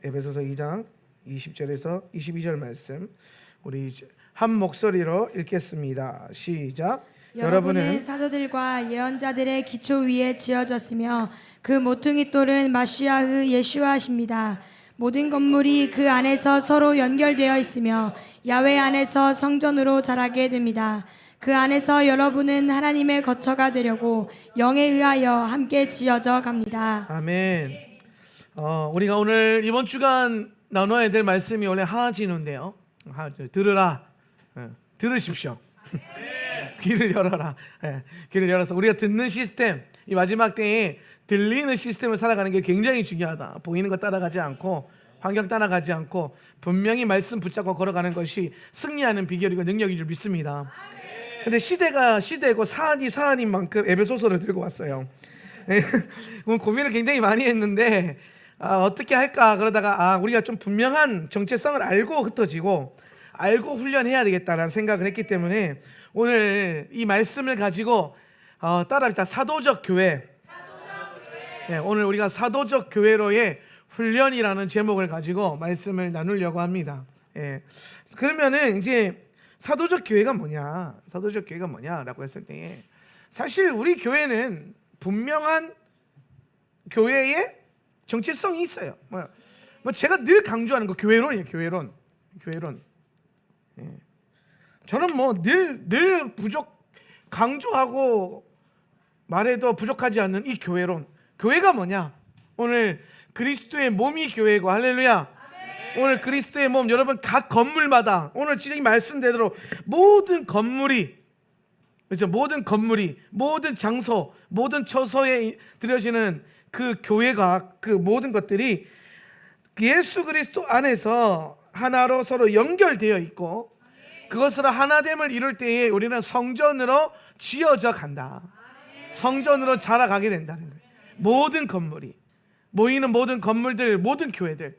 에베소서 2장 20절에서 22절 말씀 우리 한 목소리로 읽겠습니다. 시작. 여러분은 사도들과 예언자들의 기초 위에 지어졌으며 그 모퉁이 돌은 마시아의 예수아십니다. 모든 건물이 그 안에서 서로 연결되어 있으며 야훼 안에서 성전으로 자라게 됩니다. 그 안에서 여러분은 하나님의 거처가 되려고 영에 의하여 함께 지어져 갑니다. 아멘. 우리가 오늘 이번 주간 나눠야 될 말씀이 원래 하진우인데요. 들으라, 들으십시오. 귀를 열어라. 귀를 열어서 우리가 듣는 시스템, 이 마지막 때에 들리는 시스템을 살아가는 게 굉장히 중요하다. 보이는 거 따라가지 않고 환경 따라가지 않고 분명히 말씀 붙잡고 걸어가는 것이 승리하는 비결이고 능력인 줄 믿습니다. 근데 시대가 시대고 사안이 사안인 만큼 에베소서를 들고 왔어요. 고민을 굉장히 많이 했는데 어떻게 할까 그러다가 우리가 좀 분명한 정체성을 알고 흩어지고 알고 훈련해야 되겠다라는 생각을 했기 때문에 오늘 이 말씀을 가지고 따라합시다. 사도적 교회. 오늘 우리가 사도적 교회로의 훈련이라는 제목을 가지고 말씀을 나누려고 합니다. 그러면은 이제 사도적 교회가 뭐냐? 사도적 교회가 뭐냐라고 했을 때 사실 우리 교회는 분명한 교회의 정체성이 있어요. 제가 늘 강조하는 거 교회론이에요. 교회론. 저는 늘 강조하고 말해도 부족하지 않는 이 교회론. 교회가 뭐냐? 오늘 그리스도의 몸이 교회고, 할렐루야. 오늘 그리스도의 몸, 여러분 각 건물마다 오늘 진짜 이 말씀대로 모든 건물이, 그렇죠? 모든 건물이, 모든 장소, 모든 처소에 들여지는 그 교회가, 그 모든 것들이 예수 그리스도 안에서 하나로 서로 연결되어 있고 그것으로 하나됨을 이룰 때에 우리는 성전으로 지어져 간다. 성전으로 자라가게 된다는 거예요. 모든 건물이, 모이는 모든 건물들, 모든 교회들.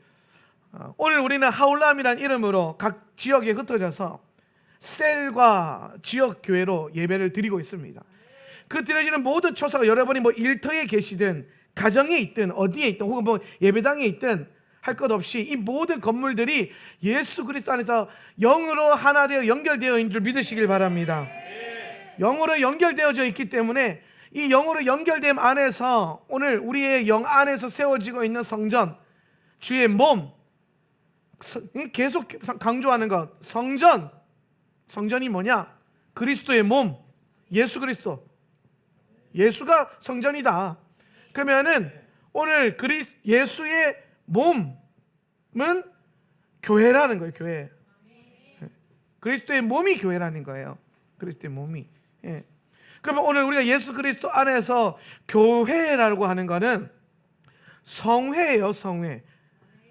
오늘 우리는 하울람이라는 이름으로 각 지역에 흩어져서 셀과 지역 교회로 예배를 드리고 있습니다. 그 드려지는 모든 초소가 여러분이 일터에 계시든 가정에 있든 어디에 있든 혹은 예배당에 있든 할 것 없이 이 모든 건물들이 예수 그리스도 안에서 영으로 하나 되어 연결되어 있는 줄 믿으시길 바랍니다. 영으로 연결되어져 있기 때문에 이 영으로 연결됨 안에서 오늘 우리의 영 안에서 세워지고 있는 성전, 주의 몸, 계속 강조하는 것, 성전이 뭐냐? 그리스도의 몸, 예수 그리스도. 예수가 성전이다. 그러면은 오늘 예수의 몸은 교회라는 거예요. 교회. 그리스도의 몸이 교회라는 거예요. 그리스도의 몸이. 그러면 오늘 우리가 예수 그리스도 안에서 교회라고 하는 거는 성회예요. 성회.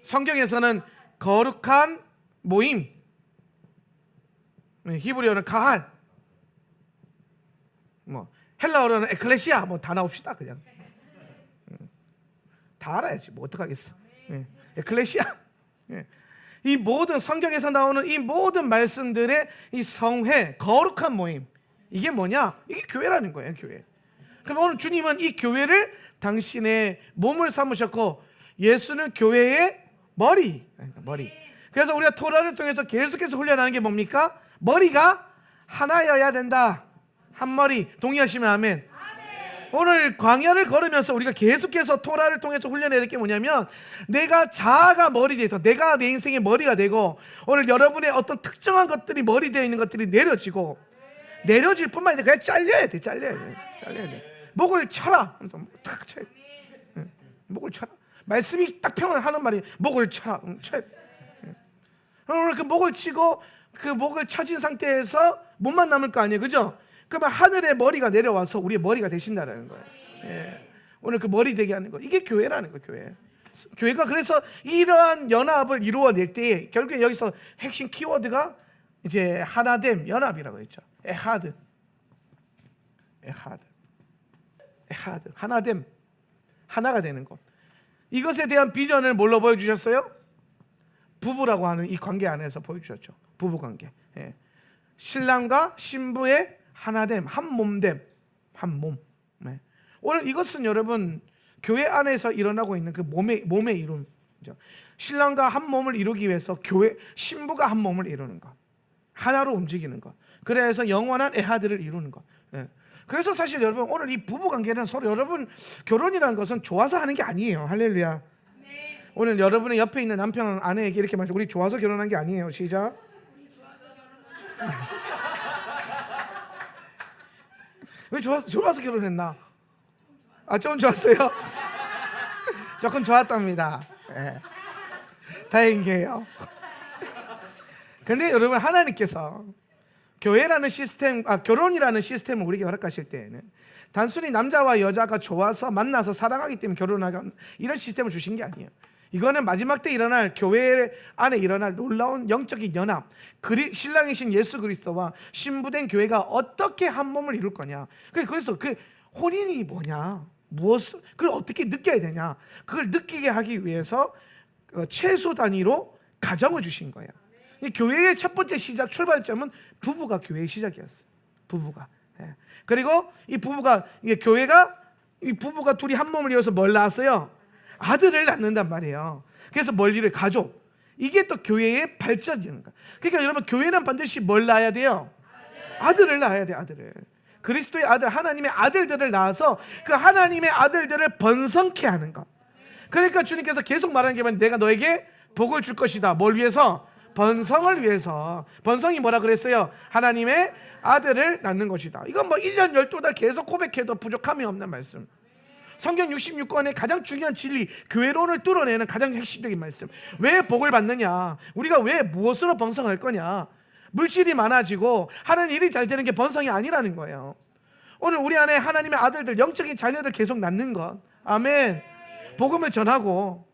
성경에서는 거룩한 모임, 히브리어는 가할, 헬라어로는 에클레시아, 다 나옵시다. 그냥 다 알아야지. 어떡하겠어. 에클레시아. 이 모든 성경에서 나오는 이 모든 말씀들의 이 성회, 거룩한 모임, 이게 뭐냐? 이게 교회라는 거예요. 교회. 그럼 오늘 주님은 이 교회를 당신의 몸을 삼으셨고 예수는 교회의 머리. 그래서 우리가 토라를 통해서 계속해서 훈련하는 게 뭡니까? 머리가 하나여야 된다. 한 머리. 동의하시면 아멘. 오늘 광야를 걸으면서 우리가 계속해서 토라를 통해서 훈련해야 될 게 뭐냐면 내가 자아가 머리 돼서 내가 내 인생의 머리가 되고 오늘 여러분의 어떤 특정한 것들이 머리 되어 있는 것들이 내려질 뿐만 아니라 그냥 잘려야 돼. 목을 쳐라. 탁 쳐야 돼. 목을 쳐라. 말씀이 딱 평안하는 말이 목을 쳐라. 쳐야 돼. 오늘 그 목을 치고 그 목을 쳐진 상태에서 몸만 남을 거 아니에요. 그죠? 그러면 하늘의 머리가 내려와서 우리의 머리가 되신다는 거예요. 오늘 그 머리 되게 하는 거. 이게 교회라는 거예요. 교회. 교회가 그래서 이러한 연합을 이루어낼 때 결국에 여기서 핵심 키워드가 이제 하나됨, 연합이라고 했죠. 에하드. 하나됨. 하나가 되는 것. 이것에 대한 비전을 뭘로 보여주셨어요? 부부라고 하는 이 관계 안에서 보여주셨죠. 부부 관계. 신랑과 신부의 하나됨, 한 몸됨, 한 몸. 오늘 이것은 여러분 교회 안에서 일어나고 있는 그 몸의 이룸, 그죠? 신랑과 한 몸을 이루기 위해서 교회 신부가 한 몸을 이루는 것, 하나로 움직이는 것, 그래서 영원한 애아들을 이루는 것. 예. 그래서 사실 여러분 오늘 이 부부 관계는 서로 여러분 결혼이라는 것은 좋아서 하는 게 아니에요. 할렐루야. 오늘 여러분의 옆에 있는 남편 아내에게 이렇게 말해요. 우리 좋아서 결혼한 게 아니에요. 시작. 왜 좋아서 결혼했나? 좀 좋았어요. 조금 좋았답니다. 예. 다행이에요. 근데 여러분 하나님께서 교회라는 시스템, 결혼이라는 시스템을 우리에게 허락하실 때에는 단순히 남자와 여자가 좋아서 만나서 사랑하기 때문에 결혼하고 이런 시스템을 주신 게 아니에요. 이거는 마지막 때 일어날 교회 안에 일어날 놀라운 영적인 연합, 신랑이신 예수 그리스도와 신부된 교회가 어떻게 한 몸을 이룰 거냐. 그래서 그 혼인이 뭐냐, 그걸 어떻게 느껴야 되냐, 그걸 느끼게 하기 위해서 최소 단위로 가정을 주신 거예요. 교회의 첫 번째 시작 출발점은 부부가 교회의 시작이었어요. 부부가. 예. 그리고 이 부부가 이 부부가 둘이 한 몸을 이어서 뭘 낳았어요? 아들을 낳는단 말이에요. 그래서 멀리를 가족. 이게 또 교회의 발전이라는 거예요. 그러니까 여러분 교회는 반드시 뭘 낳아야 돼요? 아들을 낳아야 돼요. 아들을. 그리스도의 아들, 하나님의 아들들을 낳아서 그 하나님의 아들들을 번성케 하는 것. 그러니까 주님께서 계속 말하는 게 뭐냐면 내가 너에게 복을 줄 것이다. 뭘 위해서? 번성을 위해서. 번성이 뭐라 그랬어요? 하나님의 아들을 낳는 것이다. 이건 뭐 1년 12달 계속 고백해도 부족함이 없는 말씀. 성경 66권의 가장 중요한 진리, 교회론을 뚫어내는 가장 핵심적인 말씀. 왜 복을 받느냐? 우리가 왜 무엇으로 번성할 거냐? 물질이 많아지고 하는 일이 잘 되는 게 번성이 아니라는 거예요. 오늘 우리 안에 하나님의 아들들, 영적인 자녀들 계속 낳는 것. 아멘. 복음을 전하고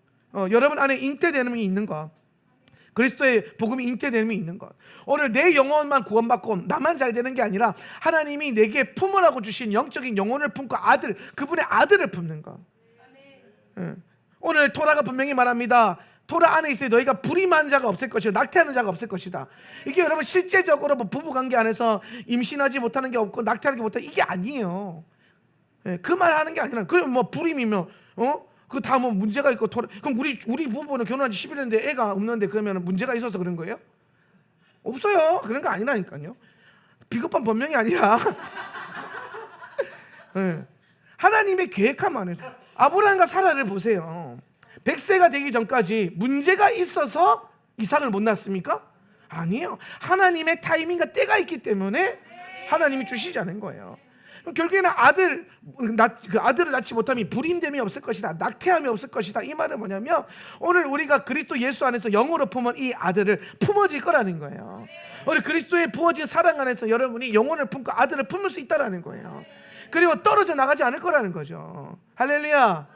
여러분 안에 잉태되는 게 있는 것. 그리스도의 복음이 잉태됨이 있는 것. 오늘 내 영혼만 구원받고 나만 잘 되는 게 아니라 하나님이 내게 품으라고 주신 영적인 영혼을 품고 아들, 그분의 아들을 품는 것. 오늘 토라가 분명히 말합니다. 토라 안에 있을 때 너희가 불임한 자가 없을 것이다. 낙태하는 자가 없을 것이다. 이게 여러분 실제적으로 부부관계 안에서 임신하지 못하는 게 없고 낙태하는 게 못하는 이게 아니에요. 그 말 하는 게 아니라 그러면 뭐 불임이면 그 다 뭐 문제가 있고 그럼 우리 부부는 결혼한 지 11년인데 애가 없는데 그러면 문제가 있어서 그런 거예요? 없어요. 그런 거 아니라니까요. 비겁한 변명이 아니라 하나님의 계획함만을. 아브라함과 사라를 보세요. 100세가 되기 전까지 문제가 있어서 이삭을 못 낳습니까? 아니에요. 하나님의 타이밍과 때가 있기 때문에 하나님이 주시지 않은 거예요. 결국에는 아들을 낳지 못함이 불임됨이 없을 것이다. 낙태함이 없을 것이다. 이 말은 뭐냐면 오늘 우리가 그리스도 예수 안에서 영으로 품은 이 아들을 품어질 거라는 거예요. 우리 그리스도의 부어진 사랑 안에서 여러분이 영혼을 품고 아들을 품을 수 있다는 거예요. 그리고 떨어져 나가지 않을 거라는 거죠. 할렐루야.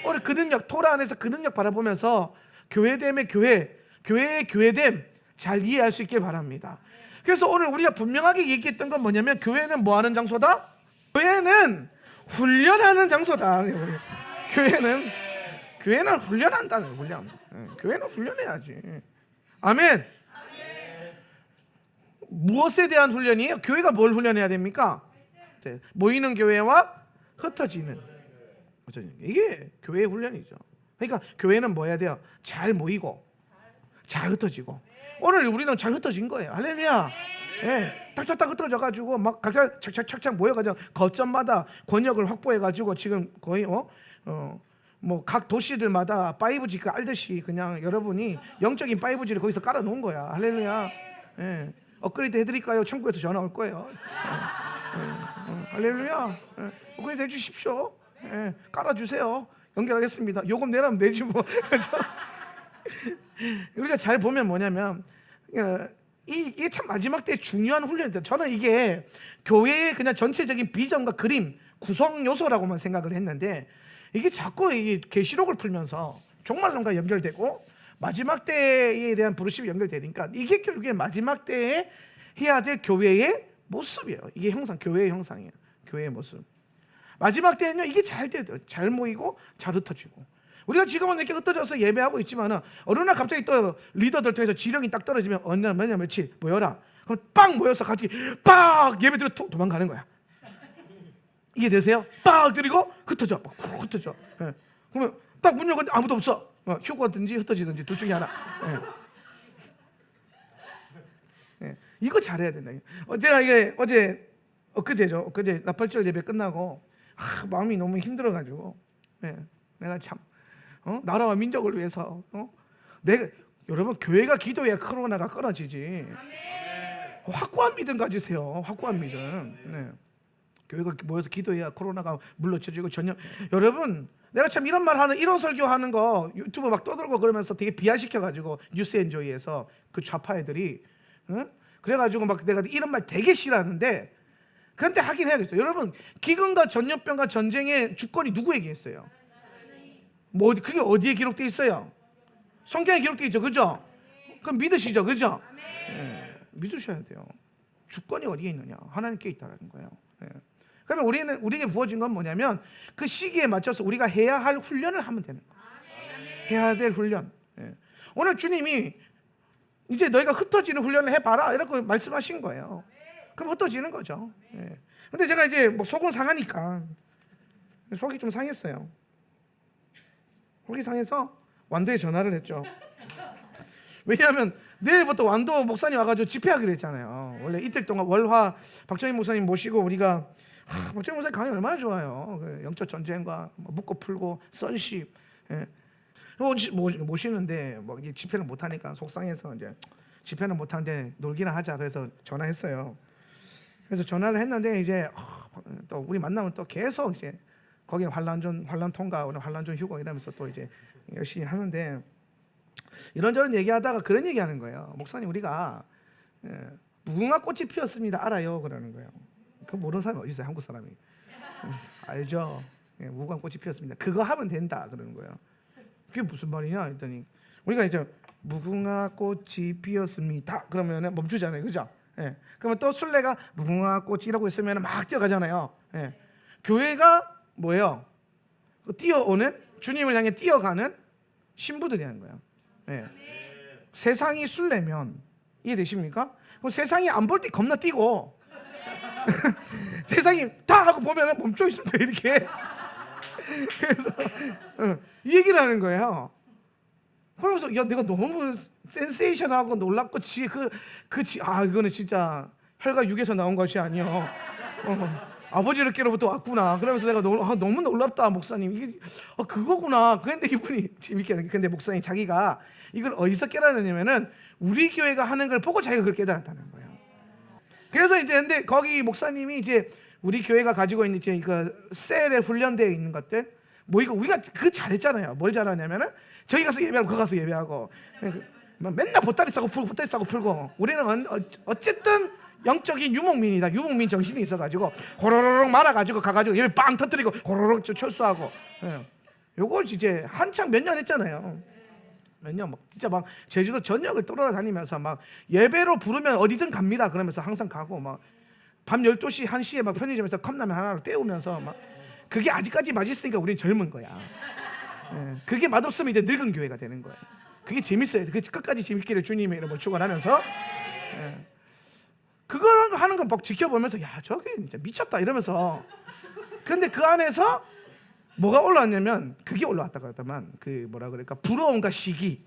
오늘 그 능력, 토라 안에서 그 능력 바라보면서 교회됨의 교회의 교회됨 잘 이해할 수 있길 바랍니다. 그래서 오늘 우리가 분명하게 얘기했던 건 뭐냐면 교회는 뭐 하는 장소다? 교회는 훈련하는 장소다. 교회는 훈련한다는 훈련. 교회는 훈련해야지. 아멘. 무엇에 대한 훈련이에요? 교회가 뭘 훈련해야 됩니까? 모이는 교회와 흩어지는. 이게 교회의 훈련이죠. 그러니까 교회는 뭐 해야 돼요? 잘 모이고 잘 흩어지고. 오늘 우리는 잘 흩어진 거예요. 할렐루야. 딱딱딱 흩어져가지고 막 각자 착착착착 모여가지고 거점마다 권역을 확보해가지고 지금 거의 뭐 각 도시들마다 5G 알듯이 그냥 여러분이 영적인 5G를 거기서 깔아놓은 거야. 할렐루야. 업그레이드 해드릴까요? 천국에서 전화 올 거예요. 할렐루야. 업그레이드 해주십시오. 깔아주세요. 연결하겠습니다. 요금 내라면 내지 뭐. 우리가 잘 보면 뭐냐면 이게 참 마지막 때 중요한 훈련이다. 저는 이게 교회의 그냥 전체적인 비전과 그림 구성 요소라고만 생각을 했는데 이게 자꾸 이 계시록을 풀면서 종말론과 연결되고 마지막 때에 대한 부르심이 연결되니까 이게 결국에 마지막 때에 해야 될 교회의 모습이에요. 이게 교회의 형상이에요. 교회의 모습. 마지막 때는요 이게 잘 돼요. 잘 모이고 잘 흩어지고. 우리가 지금은 이렇게 흩어져서 예배하고 있지만 어느 날 갑자기 또 리더들 통해서 지령이 딱 떨어지면 어느 날 며칠 모여라. 그럼 빵 모여서 같이 빡 예배 드려 도망가는 거야. 이게 되세요? 빡 드리고 흩어져. 그러면 딱 문 열고 아무도 없어. 휴거든지 흩어지든지 둘 중에 하나. 이거 잘해야 된다. 제가 이게 엊그제 나팔절 예배 끝나고 마음이 너무 힘들어가지고 내가 참 나라와 민족을 위해서 여러분 교회가 기도해야 코로나가 끊어지지. 확고한 믿음 가지세요. 확고한 믿음. 교회가 모여서 기도해야 코로나가 물러쳐지고 여러분 내가 참 이런 말 하는 이런 설교하는 거 유튜브 막 떠들고 그러면서 되게 비하시켜가지고 뉴스엔조이에서 그 좌파 애들이 그래가지고 막 내가 이런 말 되게 싫어하는데 그런데 하긴 해야겠죠. 여러분 기근과 전염병과 전쟁의 주권이 누구에게 있어요? 그게 어디에 기록되어 있어요? 성경에 기록되어 있죠, 그죠? 그럼 믿으시죠, 그죠? 믿으셔야 돼요. 주권이 어디에 있느냐? 하나님께 있다는 거예요. 그러면 우리에게 부어진 건 뭐냐면 그 시기에 맞춰서 우리가 해야 할 훈련을 하면 되는 거예요. 해야 될 훈련. 오늘 주님이 이제 너희가 흩어지는 훈련을 해봐라 이렇게 말씀하신 거예요. 그럼 흩어지는 거죠. 근데 제가 이제 속은 상하니까 속이 좀 상했어요. 속이 상해서 완도에 전화를 했죠. 왜냐하면 내일부터 완도 목사님 와가지고 집회하기로 했잖아요. 원래 이틀 동안 월화 박정희 목사님 모시고 우리가 박정희 목사님 강의 얼마나 좋아요. 영적 전쟁과 묻고 풀고 선십 모시는데 집회를 못 하니까 속상해서 이제 집회는 못 하는데 놀기나 하자 그래서 전화했어요. 그래서 전화를 했는데 이제 또 우리 만나면 또 계속 이제 거기는 환란 통과, 오늘 환란전 휴고 이러면서 또 이제 열심히 하는데 이런저런 얘기하다가 그런 얘기하는 거예요. 목사님 우리가 무궁화 꽃이 피었습니다. 알아요? 그러는 거예요. 그 모르는 사람이 어디 있어요? 한국 사람이. 알죠. 무궁화 꽃이 피었습니다. 그거 하면 된다 그러는 거예요. 그게 무슨 말이냐 했더니 우리가 이제 무궁화 꽃이 피었습니다. 그러면 멈추잖아요, 그죠? 그러면 또 순례가 무궁화 꽃이라고 했으면 막 뛰어가잖아요. 교회가 뭐예요? 뛰어오는 주님을 향해 뛰어가는 신부들이라는 거예요. 세상이 순례면 이해되십니까? 그럼 세상이 안 볼 때 겁나 뛰고 세상이 다 하고 보면 멈춰 있습니다 이렇게. 그래서 이 얘기를 하는 거예요. 그러면서 내가 너무 센세이션하고 놀랍고 이거는 진짜 혈과 육에서 나온 것이 아니요 아버지께로부터 왔구나. 그러면서 내가 너무 놀랍다 목사님 이게 그거구나. 그런데 이분이 재밌게 하는 게 근데 목사님 자기가 이걸 어디서 깨달았냐면은 우리 교회가 하는 걸 보고 자기가 그걸 깨달았다는 거예요. 그래서 이제 근데 거기 목사님이 이제 우리 교회가 가지고 있는 이제 그 셀에 훈련되어 있는 것들 이거 우리가 그 잘했잖아요. 뭘 잘하냐면은 저기 가서 예배하고 거기 가서 예배하고 맨날 보따리 싸고 풀고 우리는 어쨌든 영적인 유목민이다. 유목민 정신이 있어가지고 호로록 말아가지고 가가지고 예배 빵 터뜨리고 호로록 철수하고 요걸 이제 한창 몇 년 했잖아요. 몇 년 진짜 막 제주도 전역을 돌아다니면서 막 예배로 부르면 어디든 갑니다. 그러면서 항상 가고 막 밤 12시 1시에 막 편의점에서 컵라면 하나로 때우면서 막 그게 아직까지 맛있으니까 우린 젊은 거야. 그게 맛없으면 이제 늙은 교회가 되는 거예요. 그게 재밌어요. 그 끝까지 재밌기를 주님의 이름으로 축원하면서 그거 하는 거 막 지켜보면서 야 저게 진짜 미쳤다 이러면서 근데 그 안에서 뭐가 올라왔냐면 그게 올라왔다고 하더만 그 뭐라 그럴까 부러움과 시기.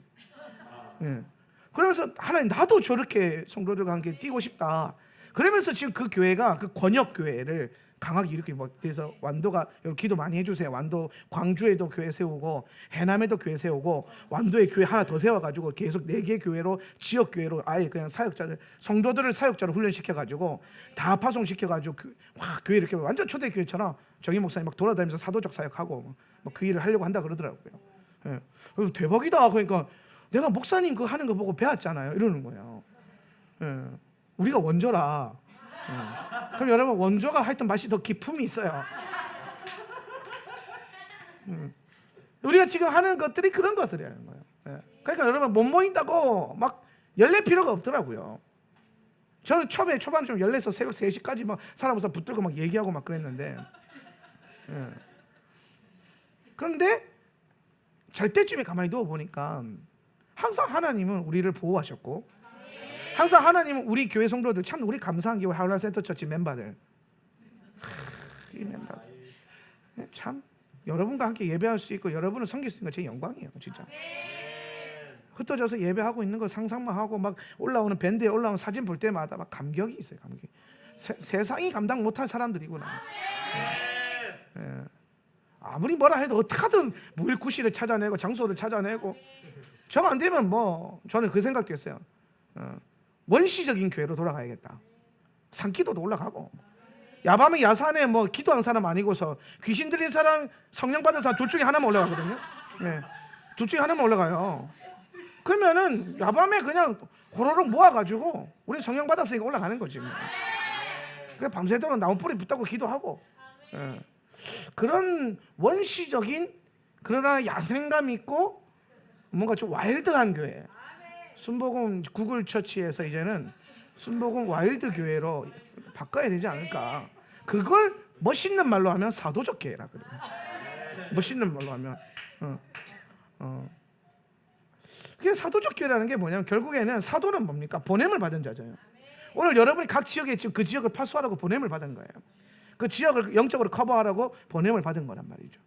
그러면서 하나님 나도 저렇게 성도들과 함께 뛰고 싶다. 그러면서 지금 그 교회가 그 권역 교회를 강하게 이렇게 그래서 완도가 기도 많이 해주세요. 완도 광주에도 교회 세우고 해남에도 교회 세우고 완도에 교회 하나 더 세워가지고 계속 4개 교회로 지역 교회로 아예 그냥 사역자를 성도들을 사역자로 훈련시켜가지고 다 파송시켜가지고 교회 이렇게 완전 초대 교회처럼 정희 목사님 막 돌아다니면서 사도적 사역하고 그 일을 하려고 한다 그러더라고요. 대박이다. 그러니까 내가 목사님 그 하는 거 보고 배웠잖아요. 이러는 거예요. 우리가 원조라. 그럼 여러분 원조가 하여튼 맛이 더 기품이 있어요. 우리가 지금 하는 것들이 그런 것들이라는 거예요. 그러니까 여러분 못 모인다고 막 열릴 필요가 없더라고요. 저는 초반에 좀 열려서 새벽 3시까지 막 사람으로서 붙들고 막 얘기하고 막 그랬는데 그런데 잘 때쯤에 가만히 누워보니까 항상 하나님은 우리를 보호하셨고 항상 하나님은 우리 교회 성도들 참 우리 감사한 게 하울라 센터 처치 멤버들 이 멤버들 참 여러분과 함께 예배할 수 있고 여러분을 섬길 수 있는 거 제 영광이에요, 진짜. 흩어져서 예배하고 있는 거 상상만 하고 막 올라오는 밴드에 올라오는 사진 볼 때마다 막 감격이 있어요, 감격이. 세상이 감당 못할 사람들이구나. 예. 아무리 뭐라 해도 어떻게든 무일구시를 찾아내고 장소를 찾아내고, 정 안 되면 뭐 저는 그 생각도 했어요. 원시적인 교회로 돌아가야겠다. 산기도도 올라가고, 야밤에 야산에 뭐 기도하는 사람 아니고서 귀신 들린 사람, 성령 받은 사람 둘 중에 하나만 올라가거든요. 네. 둘 중에 하나만 올라가요. 그러면은 야밤에 그냥 호로록 모아가지고 우리 성령 받았으니까 올라가는 거지. 그냥 밤새도록 나무뿌리 붙잡고 기도하고. 예. 그런 원시적인 그러나 야생감 있고 뭔가 좀 와일드한 교회. 순복음 구글 처치에서 이제는 순복음 와일드 교회로 바꿔야 되지 않을까. 그걸 멋있는 말로 하면 사도적 교회라 그래요. 멋있는 말로 하면 그게 사도적 교회라는 게 뭐냐면, 결국에는 사도는 뭡니까? 보냄을 받은 자잖아요. 오늘 여러분이 각 지역에 지금 그 지역을 파수하라고 보냄을 받은 거예요. 그 지역을 영적으로 커버하라고 보냄을 받은 거란 말이죠.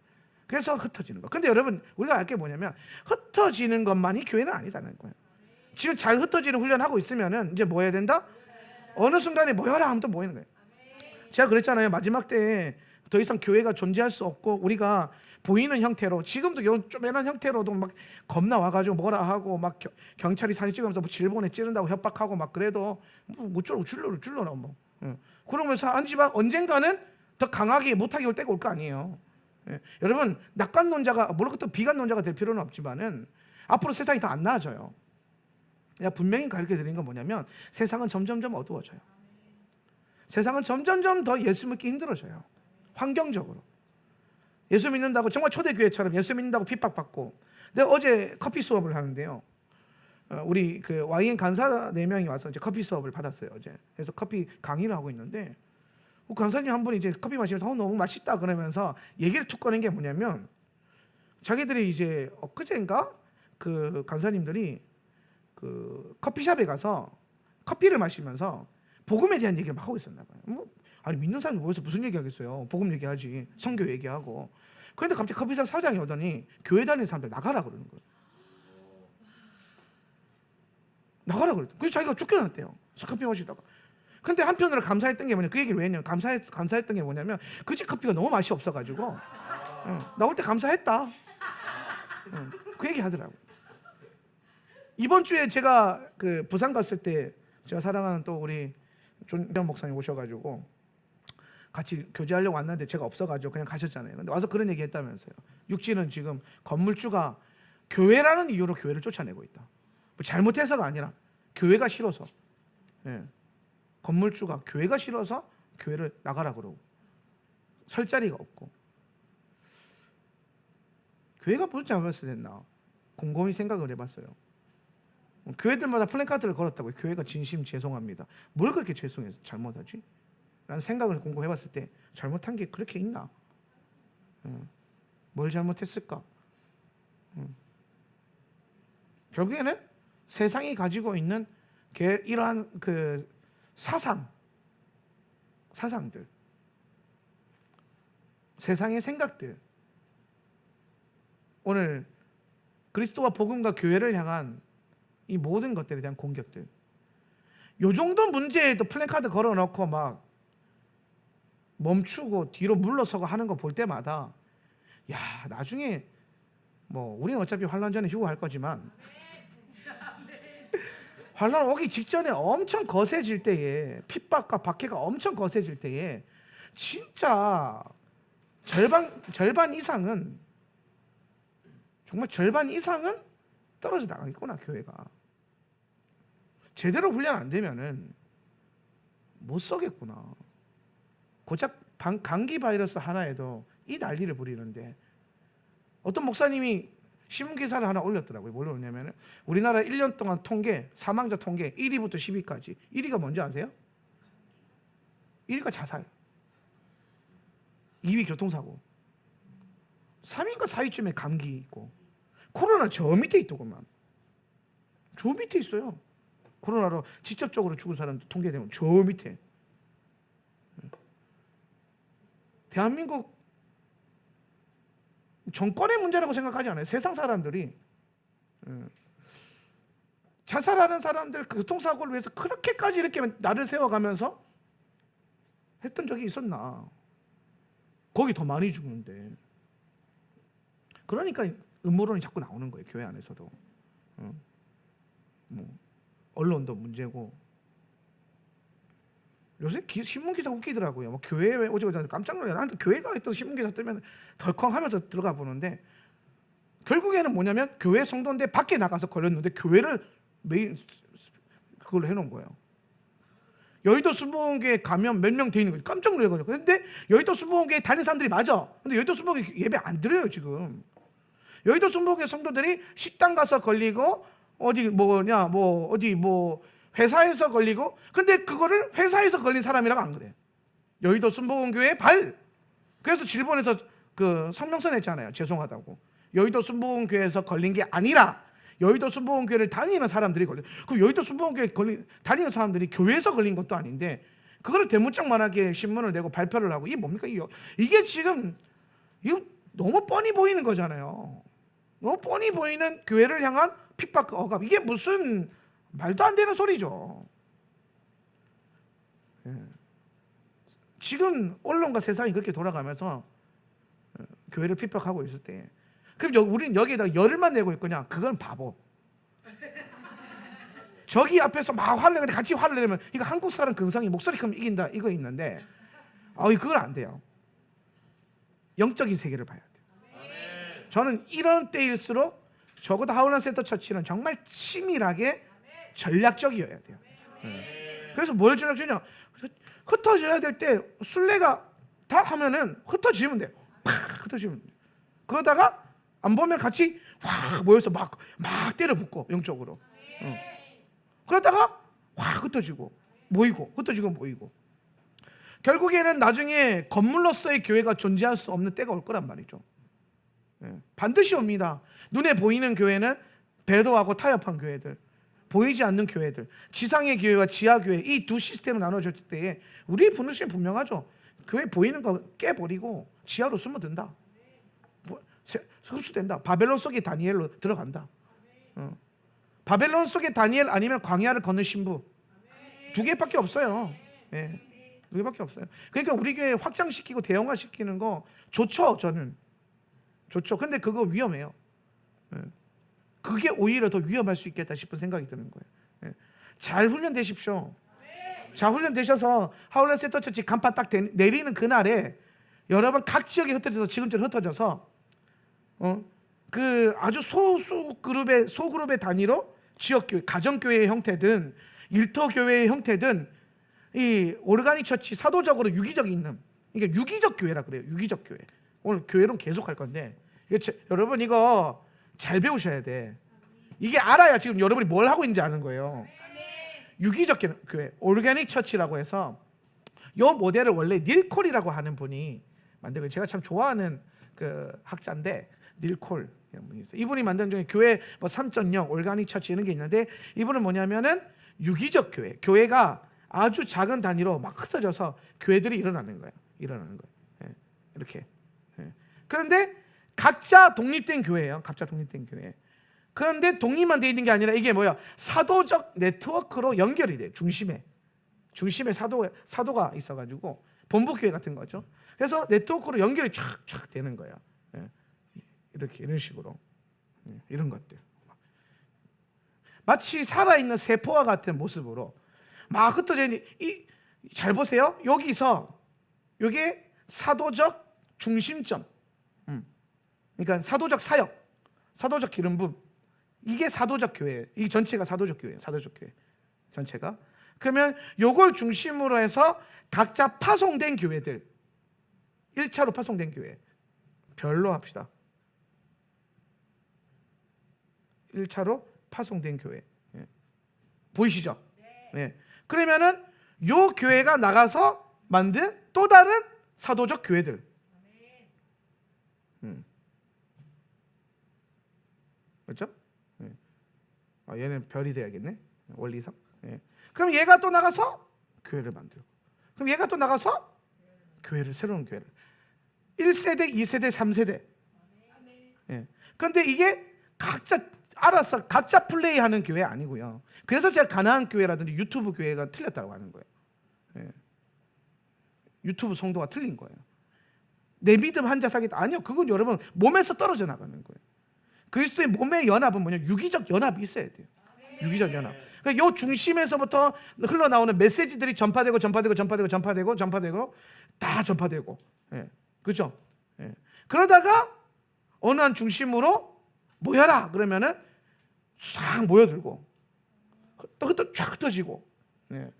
그래서 흩어지는 거. 근데 여러분, 우리가 알 게 뭐냐면 흩어지는 것만이 교회는 아니다는 거예요. 지금 잘 흩어지는 훈련하고 있으면은 이제 뭐 해야 된다? 어느 순간에 모여라 하면 또 모이는 거예요. 제가 그랬잖아요. 마지막 때에 더 이상 교회가 존재할 수 없고 우리가 보이는 형태로, 지금도 쪼매난 형태로도 막 겁나 와가지고 뭐라 하고 막 경찰이 사진 찍으면서 뭐 질본에 찌른다고 협박하고 막, 그래도 뭐 줄러라 뭐. 그러면서 한지막 언젠가는 더 강하게 못하게 올 때가 올 거 아니에요. 여러분, 낙관론자가 모르겠다 비관론자가 될 필요는 없지만은 앞으로 세상이 더 안 나아져요. 내가 분명히 가르쳐 드린 건 뭐냐면, 세상은 점점점 어두워져요. 세상은 점점점 더 예수 믿기 힘들어져요. 환경적으로. 예수 믿는다고 정말 초대교회처럼 예수 믿는다고 핍박받고. 내가 어제 커피 수업을 하는데요, 우리 그 YN 간사 4명이 와서 이제 커피 수업을 받았어요, 어제. 그래서 커피 강의를 하고 있는데, 간사님 한 분이 이제 커피 마시면서 너무 맛있다 그러면서 얘기를 툭 꺼낸 게 뭐냐면, 자기들이 이제 엊그제인가 그 간사님들이 그 커피숍에 가서 커피를 마시면서 복음에 대한 얘기를 막 하고 있었나 봐요. 뭐, 아니 믿는 사람이 모여서 무슨 얘기하겠어요. 복음 얘기하지, 성교 얘기하고. 그런데 갑자기 커피숍 사장이 오더니 교회 다니는 사람들 나가라 그러는 거예요. 나가라 그랬대. 그래서 자기가 쫓겨났대요, 커피 마시다가. 근데 한편으로 감사했던 게 뭐냐면, 그 얘기를 왜 했냐면, 감사했던 게 뭐냐면, 그 집 커피가 너무 맛이 없어가지고 나올 때 감사했다, 그 얘기 하더라고. 이번 주에 제가 그 부산 갔을 때, 제가 사랑하는 또 우리 존 목사님 오셔가지고 같이 교제하려고 왔는데 제가 없어가지고 그냥 가셨잖아요. 근데 와서 그런 얘기 했다면서요. 육지는 지금 건물주가 교회라는 이유로 교회를 쫓아내고 있다. 뭐 잘못해서가 아니라 교회가 싫어서. 예. 건물주가 교회가 싫어서 교회를 나가라 그러고, 설 자리가 없고. 교회가 무슨 잘못을 했나 곰곰이 생각을 해봤어요. 교회들마다 플래카드를 걸었다고요. 교회가 진심 죄송합니다. 뭘 그렇게 죄송해서 잘못하지? 라는 생각을 곰곰 해봤을 때, 잘못한 게 그렇게 있나? 뭘 잘못했을까? 결국에는 세상이 가지고 있는 이러한 그 사상들, 세상의 생각들, 오늘 그리스도와 복음과 교회를 향한 이 모든 것들에 대한 공격들, 요 정도 문제에도 플래카드 걸어놓고 막 멈추고 뒤로 물러서고 하는 거 볼 때마다, 야, 나중에 뭐 우리는 어차피 환란 전에 휴거할 거지만 환란 오기 직전에 엄청 거세질 때에, 핍박과 박해가 엄청 거세질 때에 진짜 절반 이상은, 정말 절반 이상은 떨어져 나가겠구나, 교회가. 제대로 훈련 안 되면은 못 써겠구나. 고작 감기 바이러스 하나에도 이 난리를 부리는데, 어떤 목사님이 신문기사를 하나 올렸더라고요. 뭘 올렸냐면, 우리나라 1년 동안 통계, 사망자 통계 1위부터 10위까지. 1위가 뭔지 아세요? 1위가 자살, 2위 교통사고, 3위인가 4위쯤에 감기 있고, 코로나 저 밑에 있더구만. 저 밑에 있어요. 코로나로 직접적으로 죽은 사람도 통계되면 저 밑에. 대한민국 정권의 문제라고 생각하지 않아요. 세상 사람들이 자살하는 사람들, 교통사고를 위해서 그렇게까지 이렇게 나를 세워가면서 했던 적이 있었나? 거기 더 많이 죽는데. 그러니까 음모론이 자꾸 나오는 거예요. 교회 안에서도. 뭐 언론도 문제고. 요새 신문 기사 웃기더라고요. 뭐 교회에 오지고 깜짝 놀라요. 나한테 교회가 있던 신문 기사 뜨면 덜컹하면서 들어가 보는데, 결국에는 뭐냐면 교회 성도인데 밖에 나가서 걸렸는데 교회를 매일 그걸 해놓은 거예요. 여의도 순복음교회 가면 몇 명 돼 있는 거예요. 깜짝 놀라거든요. 근데 여의도 순복음교회 다니는 사람들이 맞아. 근데 여의도 순복음교회 예배 안 드려요 지금. 여의도 순복음교회 성도들이 식당 가서 걸리고 어디 뭐냐 뭐 어디 뭐 회사에서 걸리고, 근데 그거를 회사에서 걸린 사람이라고 안 그래. 여의도 순복음교회 발. 그래서 질본에서 그 성명서 냈잖아요. 죄송하다고. 여의도 순복음교회에서 걸린 게 아니라 여의도 순복음교회를 다니는 사람들이 걸려. 그 여의도 순복음교회 다니는 사람들이 교회에서 걸린 것도 아닌데 그거를 대문짝만하게 신문을 내고 발표를 하고, 이게 뭡니까? 이게 지금 이거 너무 뻔히 보이는 거잖아요. 너무 뻔히 보이는 교회를 향한 핍박, 억압. 이게 무슨 말도 안 되는 소리죠. 지금 언론과 세상이 그렇게 돌아가면서 교회를 핍박하고 있을 때, 그럼 우리는 여기에다가 열을만 내고 있거냐? 그건 바보. 저기 앞에서 막 화를 내는데 같이 화를 내면 이거 한국 사람 근성이 목소리 크면 이긴다 이거 있는데, 그건 안 돼요. 영적인 세계를 봐야 돼요. 저는 이런 때일수록 적어도 하울란 센터 처치는 정말 치밀하게 전략적이어야 돼요. 그래서 뭘 전략적이냐? 흩어져야 될 때 순례가 다 하면은 흩어지면 돼요. 팍 흩어지면 돼요. 그러다가 안 보면 같이 확 모여서 막 때려 붙고 영적으로. 그러다가 확 흩어지고 모이고 흩어지고 모이고. 결국에는 나중에 건물로서의 교회가 존재할 수 없는 때가 올 거란 말이죠. 반드시 옵니다. 눈에 보이는 교회는 배도하고 타협한 교회들, 보이지 않는 교회들, 지상의 교회와 지하 교회, 이 두 시스템을 나눠졌을 때에 우리의 분수는 분명하죠. 교회 보이는 거 깨버리고 지하로 숨어든다. 흡수된다. 바벨론 속의 다니엘로 들어간다. 바벨론 속의 다니엘 아니면 광야를 걷는 신부, 두 개밖에 없어요. 두 개밖에 없어요. 그러니까 우리 교회 확장시키고 대형화시키는 거 좋죠. 저는 좋죠. 근데 그거 위험해요. 그게 오히려 더 위험할 수 있겠다 싶은 생각이 드는 거예요. 잘 훈련되십시오. 잘 훈련되셔서 하울란 센터 처치 간판 딱 내리는 그날에 여러분 각 지역에 흩어져서, 지금처럼 흩어져서 그 아주 소그룹의 단위로 지역교회, 가정교회의 형태든 일터교회의 형태든 이 오르가닉 처치 사도적으로 유기적이 있는, 그러니까 유기적 교회라 그래요. 유기적 교회. 오늘 교회론 계속 할 건데 여러분 이거 잘 배우셔야 돼. 이게 알아야 지금 여러분이 뭘 하고 있는지 아는 거예요. 유기적 교회, 오르가닉 처치라고 해서 이 모델을 원래 닐콜이라고 하는 분이 만들고, 제가 참 좋아하는 그 학자인데 닐콜 이런 분이 있어요. 이분이 만든 중에 교회 뭐 3.0, 오르가닉 처치 이런 게 있는데, 이분은 뭐냐면은 유기적 교회, 교회가 아주 작은 단위로 막 흩어져서 교회들이 일어나는 거예요. 이렇게. 그런데 각자 독립된 교회예요. 각자 독립된 교회. 그런데 독립만 돼 있는 게 아니라 이게 뭐야? 사도적 네트워크로 연결이 돼요. 중심에 사도가 있어가지고 본부교회 같은 거죠. 그래서 네트워크로 연결이 쫙쫙 되는 거예요. 이렇게 이런 식으로 이런 것들 마치 살아있는 세포와 같은 모습으로 막 흩어져 있는 잘 보세요. 여기서 이게 사도적 중심점, 그러니까 사도적 사역, 사도적 기름 부음, 이게 사도적 교회예요. 이 전체가 사도적 교회예요. 사도적 교회 전체가. 그러면 요걸 중심으로 해서 각자 파송된 교회들, 1차로 파송된 교회 별로 합시다. 1차로 파송된 교회. 보이시죠? 네. 그러면은 요 교회가 나가서 만든 또 다른 사도적 교회들. 그렇죠? 얘는 별이 돼야겠네. 원리상. 그럼 얘가 또 나가서 교회를 만들고, 그럼 얘가 또 나가서 교회를, 새로운 교회를, 1세대, 2세대, 3세대. 예. 그런데 이게 각자 알아서 각자 플레이하는 교회 아니고요. 그래서 제가 가나안 교회라든지 유튜브 교회가 틀렸다고 하는 거예요. 예. 유튜브 성도가 틀린 거예요. 내 믿음 한자 사겠다. 아니요, 그건 여러분 몸에서 떨어져 나가는 거예요. 그리스도의 몸의 연합은 뭐냐? 유기적 연합이 있어야 돼요. 유기적 연합. 그러니까 요 중심에서부터 흘러나오는 메시지들이 전파되고 다 전파되고, 예. 그렇죠? 예. 그러다가 어느 한 중심으로 모여라 그러면은 싹 모여들고 또 쫙 흩어지고, 예.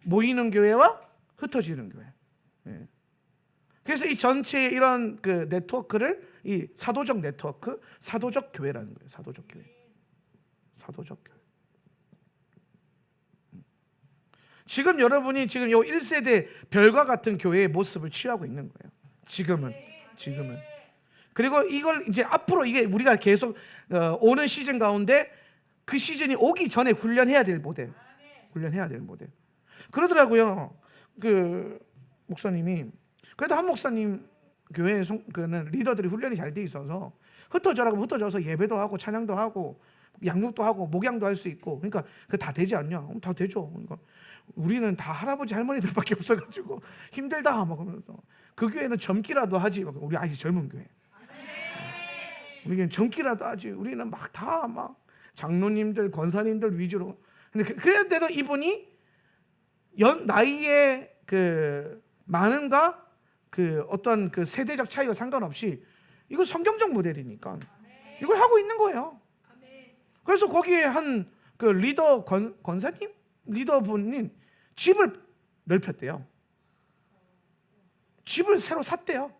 모이는 교회와 흩어지는 교회. 예. 그래서 이 전체 이런 그 네트워크를 이 사도적 네트워크, 사도적 교회라는 거예요. 사도적 교회. 사도적 교회. 지금 여러분이 지금 요 1세대 별과 같은 교회의 모습을 취하고 있는 거예요. 지금은. 그리고 이걸 이제 앞으로 이게 우리가 계속 오는 시즌 가운데 그 시즌이 오기 전에 훈련해야 될 모델. 그러더라고요. 그 목사님이 그래도 한 목사님 교회 그는 리더들이 훈련이 잘 돼 있어서 흩어져라고 흩어져서 예배도 하고 찬양도 하고 양육도 하고 목양도 할 수 있고, 그러니까 그 다 되지 않냐? 다 되죠. 그러니까 우리는 다 할아버지 할머니들밖에 없어가지고 힘들다 막 그러면서 그 교회는 젊기라도 하지. 우리 아직 젊은 교회. 우리는 젊기라도 하지. 우리는 막 다 막 장로님들, 권사님들 위주로. 근데 그런데도 이분이 나이의 그 많음과 그 어떤 그 세대적 차이와 상관없이 이거 성경적 모델이니까 이걸 하고 있는 거예요. 그래서 거기에 한 그 리더 권사님 리더분이 집을 넓혔대요. 집을 새로 샀대요.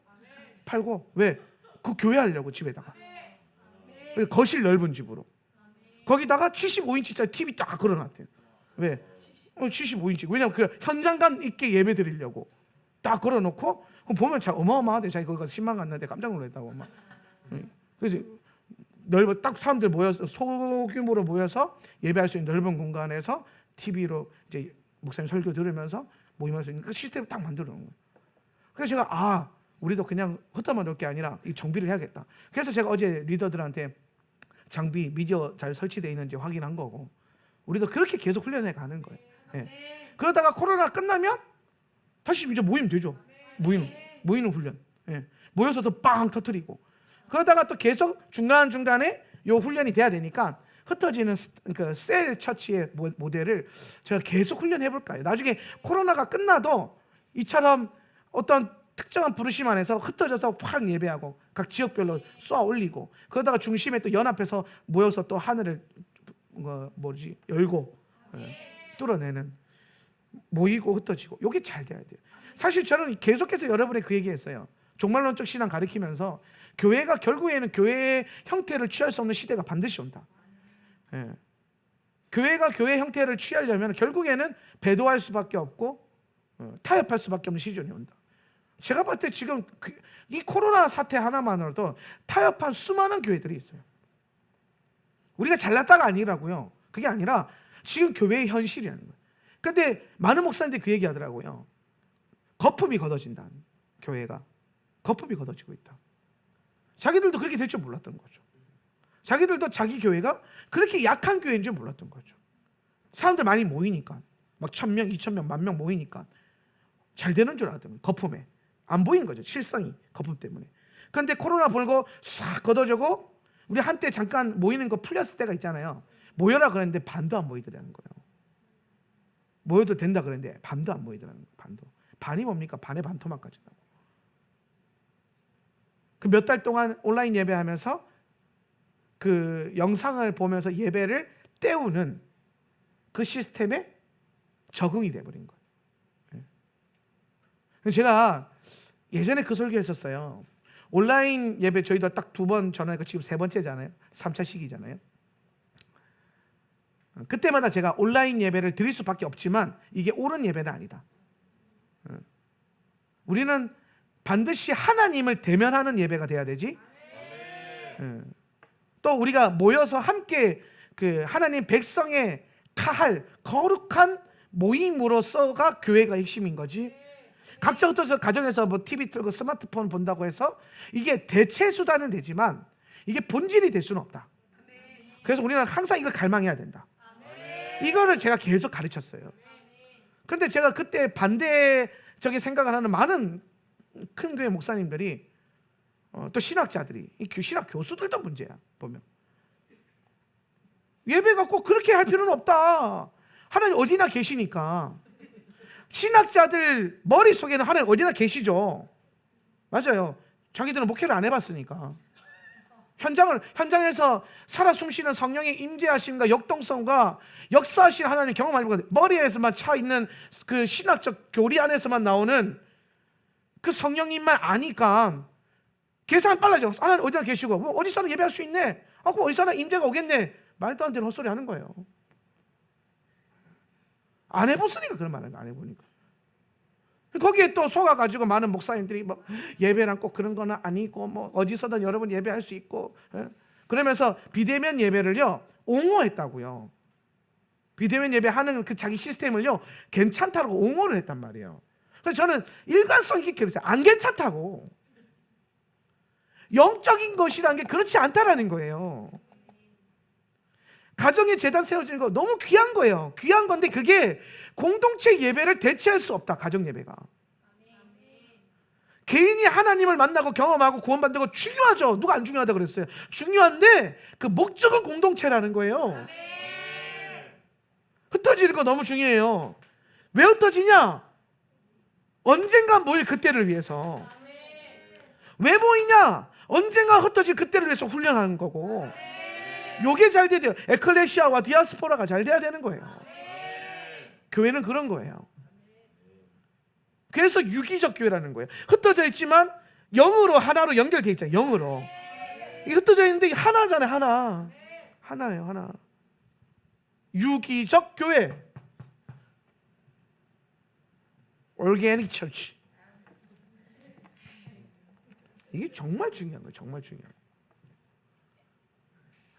팔고. 왜? 그 교회 하려고 집에다가. 거실 넓은 집으로. 거기다가 75인치짜리 TV 딱 걸어놨대요. 왜? 75인치. 왜냐면 그 현장감 있게 예배 드리려고 딱 걸어놓고 보면 참 어마어마하대. 자기 거기 가서 10만 갔는데 깜짝 놀랐다고 막. 그래서 넓어 딱 사람들 모여서 소규모로 모여서 예배할 수 있는 넓은 공간에서 TV로 이제 목사님 설교 들으면서 모임할 수 있는 그 시스템을 딱 만들어 놓은 거예요. 그래서 제가 우리도 그냥 흩어만 놓을 게 아니라 이 정비를 해야겠다. 그래서 제가 어제 리더들한테 장비 미디어 잘 설치되어 있는지 확인한 거고, 우리도 그렇게 계속 훈련해 가는 거예요. 예. 그러다가 코로나 끝나면 다시 이제 모임 되죠. 모이는 훈련. 예. 모여서 또 빵 터뜨리고. 그러다가 또 계속 중간중간에 요 훈련이 돼야 되니까 흩어지는 그 셀 처치의 모델을 제가 계속 훈련해 볼까요? 나중에 코로나가 끝나도 이처럼 어떤 특정한 부르심 안에서 흩어져서 확 예배하고 각 지역별로 쏘아 올리고, 그러다가 중심에 또 연합해서 모여서 또 하늘을 열고 뚫어내는, 모이고 흩어지고, 이게 잘 돼야 돼요. 사실 저는 계속해서 여러분의 그 얘기했어요. 종말론적 신앙 가르치면서 교회가 결국에는 교회의 형태를 취할 수 없는 시대가 반드시 온다. 예. 교회가 교회의 형태를 취하려면 결국에는 배도할 수밖에 없고 타협할 수밖에 없는 시즌이 온다. 제가 봤을 때 지금 이 코로나 사태 하나만으로도 타협한 수많은 교회들이 있어요. 우리가 잘났다가 아니라고요. 그게 아니라 지금 교회의 현실이라는 거예요. 그런데 많은 목사님들이 그 얘기하더라고요. 거품이 걷어진다. 교회가 거품이 걷어지고 있다. 자기들도 그렇게 될 줄 몰랐던 거죠. 자기들도 자기 교회가 그렇게 약한 교회인 줄 몰랐던 거죠. 사람들 많이 모이니까 막 1000명, 2000명, 10,000명 모이니까 잘 되는 줄 알았던 거예요. 거품에 안 보이는 거죠. 실상이 거품 때문에. 그런데 코로나 불고 싹 걷어지고 우리 한때 잠깐 모이는 거 풀렸을 때가 있잖아요. 모여라 그랬는데 반도 안 모이더라는 거예요. 모여도 된다 그랬는데 반도 안 모이더라는 거예요. 반도. 반이 뭡니까? 반의 반토막까지 나고. 그 몇 달 동안 온라인 예배하면서 그 영상을 보면서 예배를 때우는 그 시스템에 적응이 돼버린 거예요. 제가 예전에 그 설교했었어요. 온라인 예배 저희도 딱 2번 전화니까 지금 3번째잖아요. 3차 시기잖아요. 그때마다 제가 온라인 예배를 드릴 수밖에 없지만 이게 옳은 예배는 아니다. 우리는 반드시 하나님을 대면하는 예배가 돼야 되지. 또 우리가 모여서 함께 그 하나님 백성의 카할 거룩한 모임으로서가 교회가 핵심인 거지. 각자 어떠서 가정에서 뭐 TV 틀고 스마트폰 본다고 해서 이게 대체 수단은 되지만 이게 본질이 될 수는 없다. 그래서 우리는 항상 이걸 갈망해야 된다. 이거를 제가 계속 가르쳤어요. 근데 제가 그때 반대적인 생각을 하는 많은 큰 교회 목사님들이 또 신학자들이, 신학 교수들도 문제야. 보면 예배가 꼭 그렇게 할 필요는 없다. 하나님 어디나 계시니까. 신학자들 머릿속에는 하나님 어디나 계시죠. 맞아요. 자기들은 목회를 안 해봤으니까. 현장에서 살아 숨쉬는 성령의 임재하심과 역동성과 역사하신 하나님 경험하지 못하고 머리에서만 차 있는 그 신학적 교리 안에서만 나오는 그 성령님만 아니까 계산 빨라져. 하나님 어디나 계시고 뭐 어디서나 예배할 수 있네. 그럼 어디서나 임재가 오겠네. 말도 안 되는 헛소리 하는 거예요. 안 해봤으니까 그런 말을 안 해보니까. 거기에 또 속아가지고 많은 목사님들이 뭐 예배란 꼭 그런 거는 아니고 뭐 어디서든 여러분 예배할 수 있고, 그러면서 비대면 예배를요 옹호했다고요. 비대면 예배하는 그 자기 시스템을요 괜찮다고 옹호를 했단 말이에요. 그래서 저는 일관성 있게 그랬어요. 안 괜찮다고. 영적인 것이라는 게 그렇지 않다라는 거예요. 가정의 재단 세워지는 거 너무 귀한 거예요. 귀한 건데 그게 공동체 예배를 대체할 수 없다. 가정 예배가. 개인이 하나님을 만나고 경험하고 구원받는 거 중요하죠. 누가 안 중요하다 그랬어요? 중요한데 그 목적은 공동체라는 거예요. 흩어지는 거 너무 중요해요. 왜 흩어지냐? 언젠가 모일 그때를 위해서. 왜 모이냐? 언젠가 흩어질 그때를 위해서 훈련하는 거고. 요게 잘 돼야 돼요. 에클레시아와 디아스포라가 잘 돼야 되는 거예요. 교회는 그런 거예요. 그래서 유기적 교회라는 거예요. 흩어져 있지만 영으로 하나로 연결돼 있잖아요. 영으로. 이게 흩어져 있는데 하나잖아요. 하나. 하나예요. 하나. 유기적 교회. Organic Church. 이게 정말 중요한 거예요. 정말 중요한 거예요.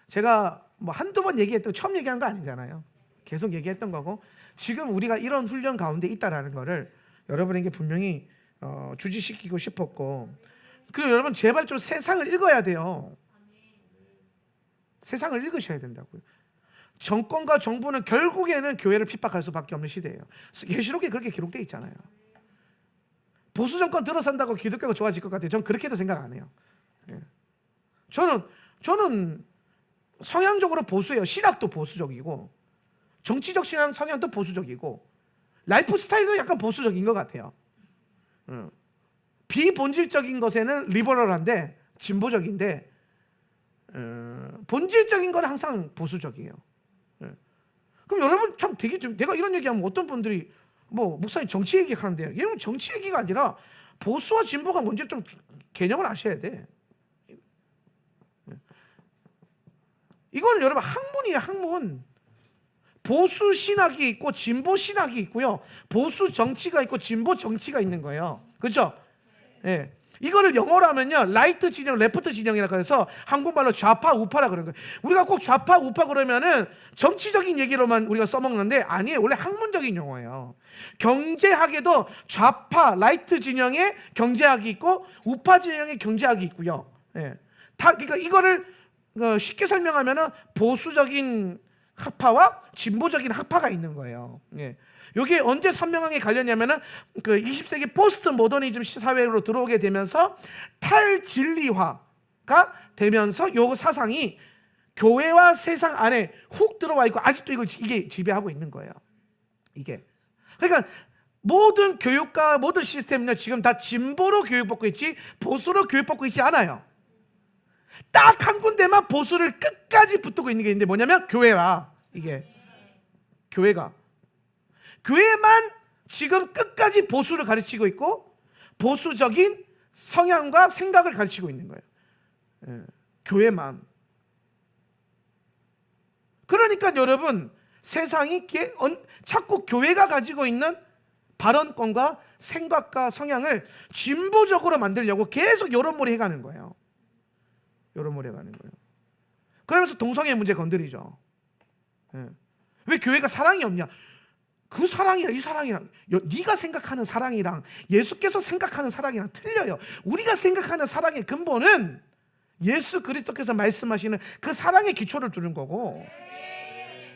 제가 뭐 한두 번 얘기했던 처음 얘기한 거 아니잖아요. 계속 얘기했던 거고 지금 우리가 이런 훈련 가운데 있다라는 거를 여러분에게 분명히 주지시키고 싶었고, 그리고 여러분 제발 좀 세상을 읽어야 돼요. 세상을 읽으셔야 된다고요. 정권과 정부는 결국에는 교회를 핍박할 수밖에 없는 시대예요. 계시록에 그렇게 기록되어 있잖아요. 보수 정권 들어선다고 기독교가 좋아질 것 같아요. 전 그렇게도 생각 안 해요. 저는 성향적으로 보수예요. 신학도 보수적이고 정치적 신앙 성향도 보수적이고 라이프 스타일도 약간 보수적인 것 같아요. 비본질적인 것에는 리버럴한데 진보적인데 본질적인 건 항상 보수적이에요. 그럼 여러분 참 되게 내가 이런 얘기하면 어떤 분들이 뭐 목사님 정치 얘기하는데 얘는 정치 얘기가 아니라 보수와 진보가 뭔지 좀 개념을 아셔야 돼. 이건 여러분 학문이에요. 학문. 보수 신학이 있고 진보 신학이 있고요. 보수 정치가 있고 진보 정치가 있는 거예요. 그렇죠? 예. 이거를 영어로 하면요 라이트 진영, 레프트 진영이라고 해서 한국말로 좌파 우파라 그러는 거예요. 우리가 꼭 좌파 우파 그러면은 정치적인 얘기로만 우리가 써먹는데 아니에요. 원래 학문적인 용어예요. 경제학에도 좌파 라이트 진영의 경제학이 있고 우파 진영의 경제학이 있고요. 예. 다 그러니까 이거를 쉽게 설명하면은 보수적인 학파와 진보적인 학파가 있는 거예요. 예. 이게 언제 선명하게 갈렸냐면은 그 20세기 포스트 모더니즘 사회로 들어오게 되면서 탈진리화가 되면서 요 사상이 교회와 세상 안에 훅 들어와 있고 아직도 이게 지배하고 있는 거예요. 이게. 그러니까 모든 교육과 모든 시스템은요 지금 다 진보로 교육받고 있지 보수로 교육받고 있지 않아요. 딱 한 군데만 보수를 끝까지 붙들고 있는 게 있는데 뭐냐면 교회라. 이게 교회만 지금 끝까지 보수를 가르치고 있고 보수적인 성향과 생각을 가르치고 있는 거예요. 예, 교회만. 그러니까 여러분 세상이 자꾸 교회가 가지고 있는 발언권과 생각과 성향을 진보적으로 만들려고 계속 요런몰이 해가는 거예요. 요런몰이 해가는 거예요. 그러면서 동성애 문제 건드리죠. 예. 왜 교회가 사랑이 없냐? 그 사랑이랑 이 사랑이랑 네가 생각하는 사랑이랑 예수께서 생각하는 사랑이랑 틀려요. 우리가 생각하는 사랑의 근본은 예수 그리스도께서 말씀하시는 그 사랑의 기초를 두는 거고,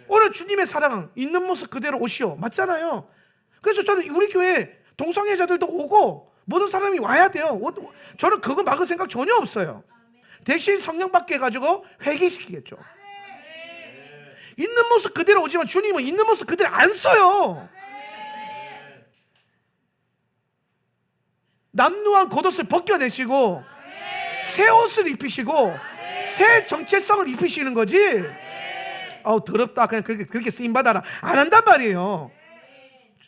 오늘 주님의 사랑 있는 모습 그대로 오시오, 맞잖아요. 그래서 저는 우리 교회 동성애자들도 오고 모든 사람이 와야 돼요. 저는 그거 막을 생각 전혀 없어요. 대신 성령 받게 해가지고 회개시키겠죠. 있는 모습 그대로 오지만 주님은 있는 모습 그대로 안 써요. 남루한 겉옷을 벗겨내시고 새 옷을 입히시고 새 정체성을 입히시는 거지. 더럽다, 그냥 그렇게 쓰임받아라 안 한단 말이에요.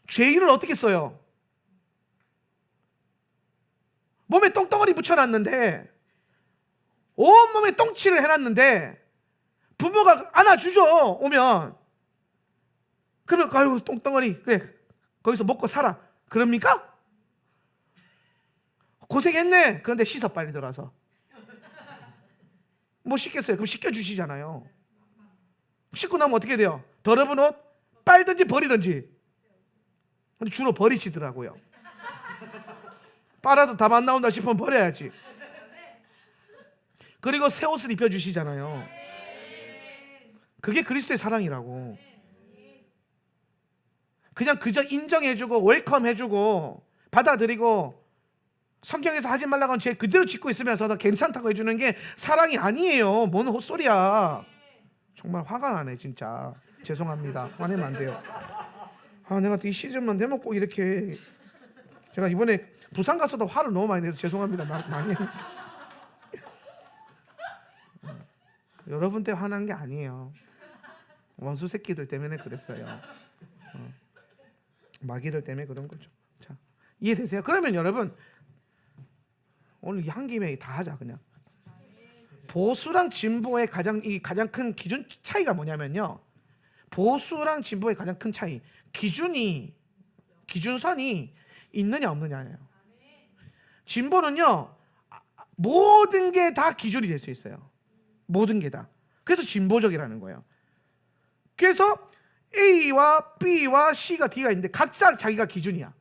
죄인을 어떻게 써요? 몸에 똥덩어리 붙여놨는데, 온몸에 똥칠을 해놨는데 부모가 안아주죠. 오면 그러면 아유 똥덩어리, 그래 거기서 먹고 살아, 그럽니까? 고생했네. 그런데 씻어 빨리 들어가서. 뭐 씻겠어요? 그럼 씻겨주시잖아요. 씻고 나면 어떻게 돼요? 더러운 옷 빨든지 버리든지. 근데 주로 버리시더라고요. 빨아도 답 안 나온다 싶으면 버려야지. 그리고 새 옷을 입혀주시잖아요. 그게 그리스도의 사랑이라고. 그냥 그저 인정해주고 웰컴해주고 받아들이고 성경에서 하지 말라고 하는 죄 그대로 짓고 있으면서 다 괜찮다고 해주는 게 사랑이 아니에요. 뭔 헛소리야. 정말 화가 나네 진짜. 죄송합니다. 화내면 안 돼요. 내가 또 이 시즌만 되면 꼭 이렇게, 제가 이번에 부산 가서도 화를 너무 많이 내서 죄송합니다. 많이 여러분 때 화난 게 아니에요. 원수 새끼들 때문에 그랬어요. 마귀들 때문에 그런 거죠. 자, 이해되세요? 그러면 여러분 오늘 한 김에 다 하자 그냥. 보수랑 진보의 가장 큰 기준 차이가 뭐냐면요. 보수랑 진보의 가장 큰 차이, 기준선이 있느냐 없느냐예요. 진보는요 모든 게 다 기준이 될 수 있어요. 모든 게 다. 그래서 진보적이라는 거예요. 그래서 A와 B와 C가 D가 있는데 각자 자기가 기준이야.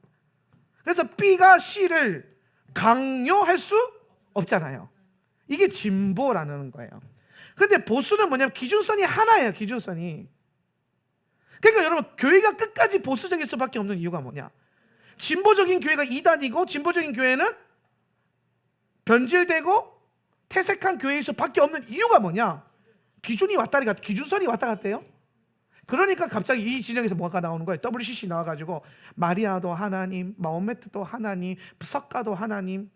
그래서 B가 C를 강요할 수 없잖아요. 이게 진보라는 거예요. 근데 보수는 뭐냐면 기준선이 하나예요. 기준선이. 그러니까 여러분 교회가 끝까지 보수적일 수밖에 없는 이유가 뭐냐? 진보적인 교회가 이단이고 진보적인 교회는 변질되고 퇴색한 교회일 수밖에 없는 이유가 뭐냐? 기준선이 왔다 갔다 해요. 그러니까 갑자기 이 진영에서 뭐가 나오는 거예요? WCC 나와가지고 마리아도 하나님, 마호메트도 하나님, 석가도 하나님,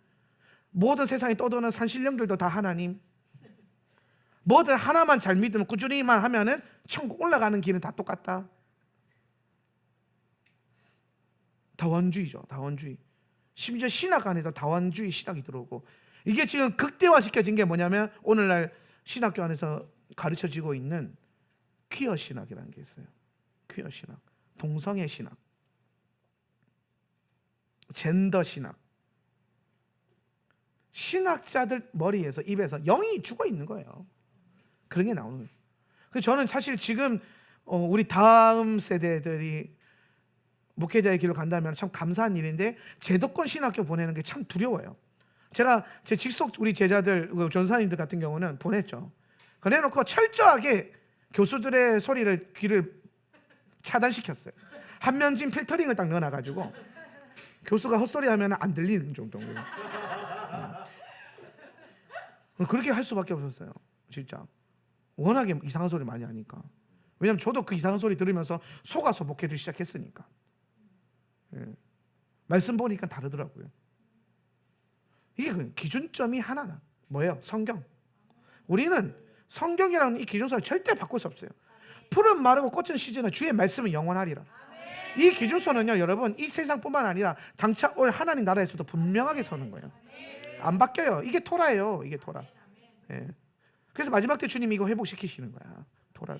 모든 세상에 떠도는 산신령들도 다 하나님. 뭐든 하나만 잘 믿으면 꾸준히만 하면은 천국 올라가는 길은 다 똑같다. 다원주의죠. 다원주의. 심지어 신학 안에도 다원주의 신학이 들어오고, 이게 지금 극대화시켜진 게 뭐냐면 오늘날 신학교 안에서 가르쳐지고 있는 퀴어 신학이라는 게 있어요. 퀴어 신학, 동성애 신학, 젠더 신학. 신학자들 머리에서 입에서 영이 죽어 있는 거예요. 그런 게 나오는 거예요. 그래서 저는 사실 지금 우리 다음 세대들이 목회자의 길로 간다면 참 감사한 일인데, 제도권 신학교 보내는 게 참 두려워요. 제가 제 직속 우리 제자들, 전사님들 같은 경우는 보냈죠. 그래놓고 철저하게 교수들의 소리를, 귀를 차단시켰어요. 한면진 필터링을 딱 넣어놔가지고 교수가 헛소리 하면 안 들리는 정도로. 그렇게 할 수밖에 없었어요. 진짜 워낙에 이상한 소리 많이 하니까. 왜냐면 저도 그 이상한 소리 들으면서 속아서 목회를 시작했으니까. 말씀 보니까 다르더라고요. 이게 기준점이 하나다. 뭐예요? 성경. 우리는 성경이라는 이 기준선을 절대 바꿀 수 없어요. 푸른 마르고 꽃은 시즌은 주의 말씀은 영원하리라. 이 기준선은요 여러분, 이 세상뿐만 아니라 장차 올 하나님 나라에서도 분명하게 서는 거예요. 안 바뀌어요. 이게 토라예요. 이게 토라. 그래서 마지막 때 주님이 이거 회복시키시는 거야. 토라.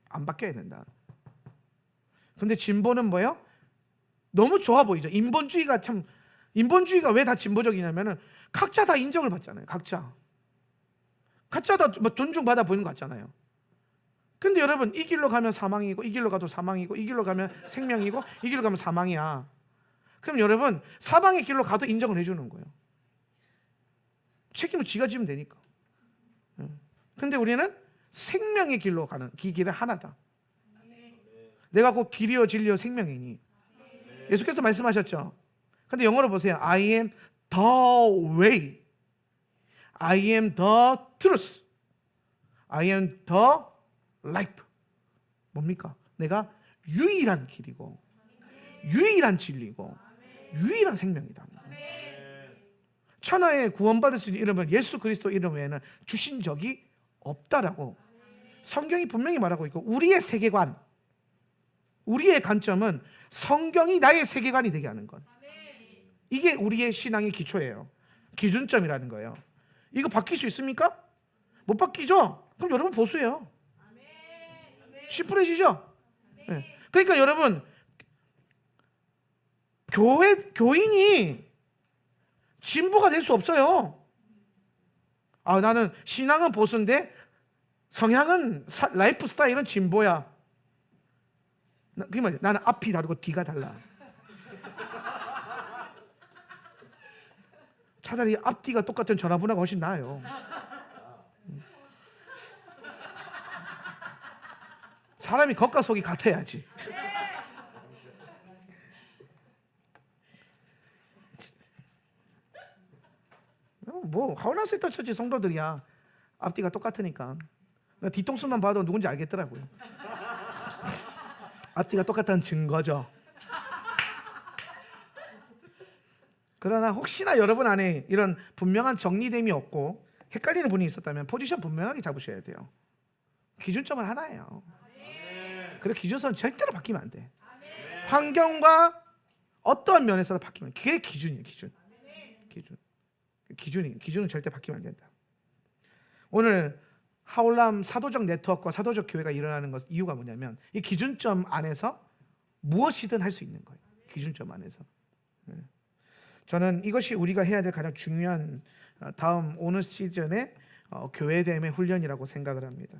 안 바뀌어야 된다. 근데 진보는 뭐예요? 너무 좋아 보이죠. 인본주의가 왜 다 진보적이냐면은 각자 다 인정을 받잖아요. 각자 다 뭐 존중받아 보이는 것 같잖아요. 근데 여러분, 이 길로 가면 사망이고, 이 길로 가도 사망이고, 이 길로 가면 생명이고, 이 길로 가면 사망이야. 그럼 여러분, 사망의 길로 가도 인정을 해주는 거예요. 책임을 지가 지면 되니까. 근데 우리는 생명의 길로 가는, 그 길은 하나다. 내가 곧 길이요 진리요 생명이니. 예수께서 말씀하셨죠. 근데 영어로 보세요. I am the way, I am the truth, I am the life. 뭡니까? 내가 유일한 길이고, 유일한 진리고, 유일한 생명이다. 천하에 구원받을 수 있는 이름을 예수 그리스도 이름 외에는 주신 적이 없다라고 성경이 분명히 말하고 있고, 우리의 세계관, 우리의 관점은 성경이 나의 세계관이 되게 하는 것, 이게 우리의 신앙의 기초예요. 기준점이라는 거예요. 이거 바뀔 수 있습니까? 못 바뀌죠? 그럼 여러분 보수예요. 심플해지죠? 네. 그러니까 여러분, 교인이 진보가 될 수 없어요. 나는 신앙은 보수인데 성향은 라이프 스타일은 진보야. 그게 말이야. 나는 앞이 다르고 뒤가 달라. 차라리 앞뒤가 똑같은 전화번호가 훨씬 나아요. 사람이 겉과 속이 같아야지. 뭐 하울란세터 처치 성도들이야. 앞뒤가 똑같으니까. 뒤통수만 봐도 누군지 알겠더라고요. 앞뒤가 똑같다는 증거죠. 그러나 혹시나 여러분 안에 이런 분명한 정리됨이 없고 헷갈리는 분이 있었다면 포지션 분명하게 잡으셔야 돼요. 기준점은 하나예요. 그리고 기준선은 절대로 바뀌면 안 돼. 환경과 어떠한 면에서도 바뀌면, 그게 기준이에요. 기준은 절대 바뀌면 안 된다. 오늘 하울람 사도적 네트워크와 사도적 교회가 일어나는 것, 이유가 뭐냐면 이 기준점 안에서 무엇이든 할 수 있는 거예요. 기준점 안에서. 저는 이것이 우리가 해야 될 가장 중요한 다음 오는 시즌의 교회됨의 훈련이라고 생각을 합니다.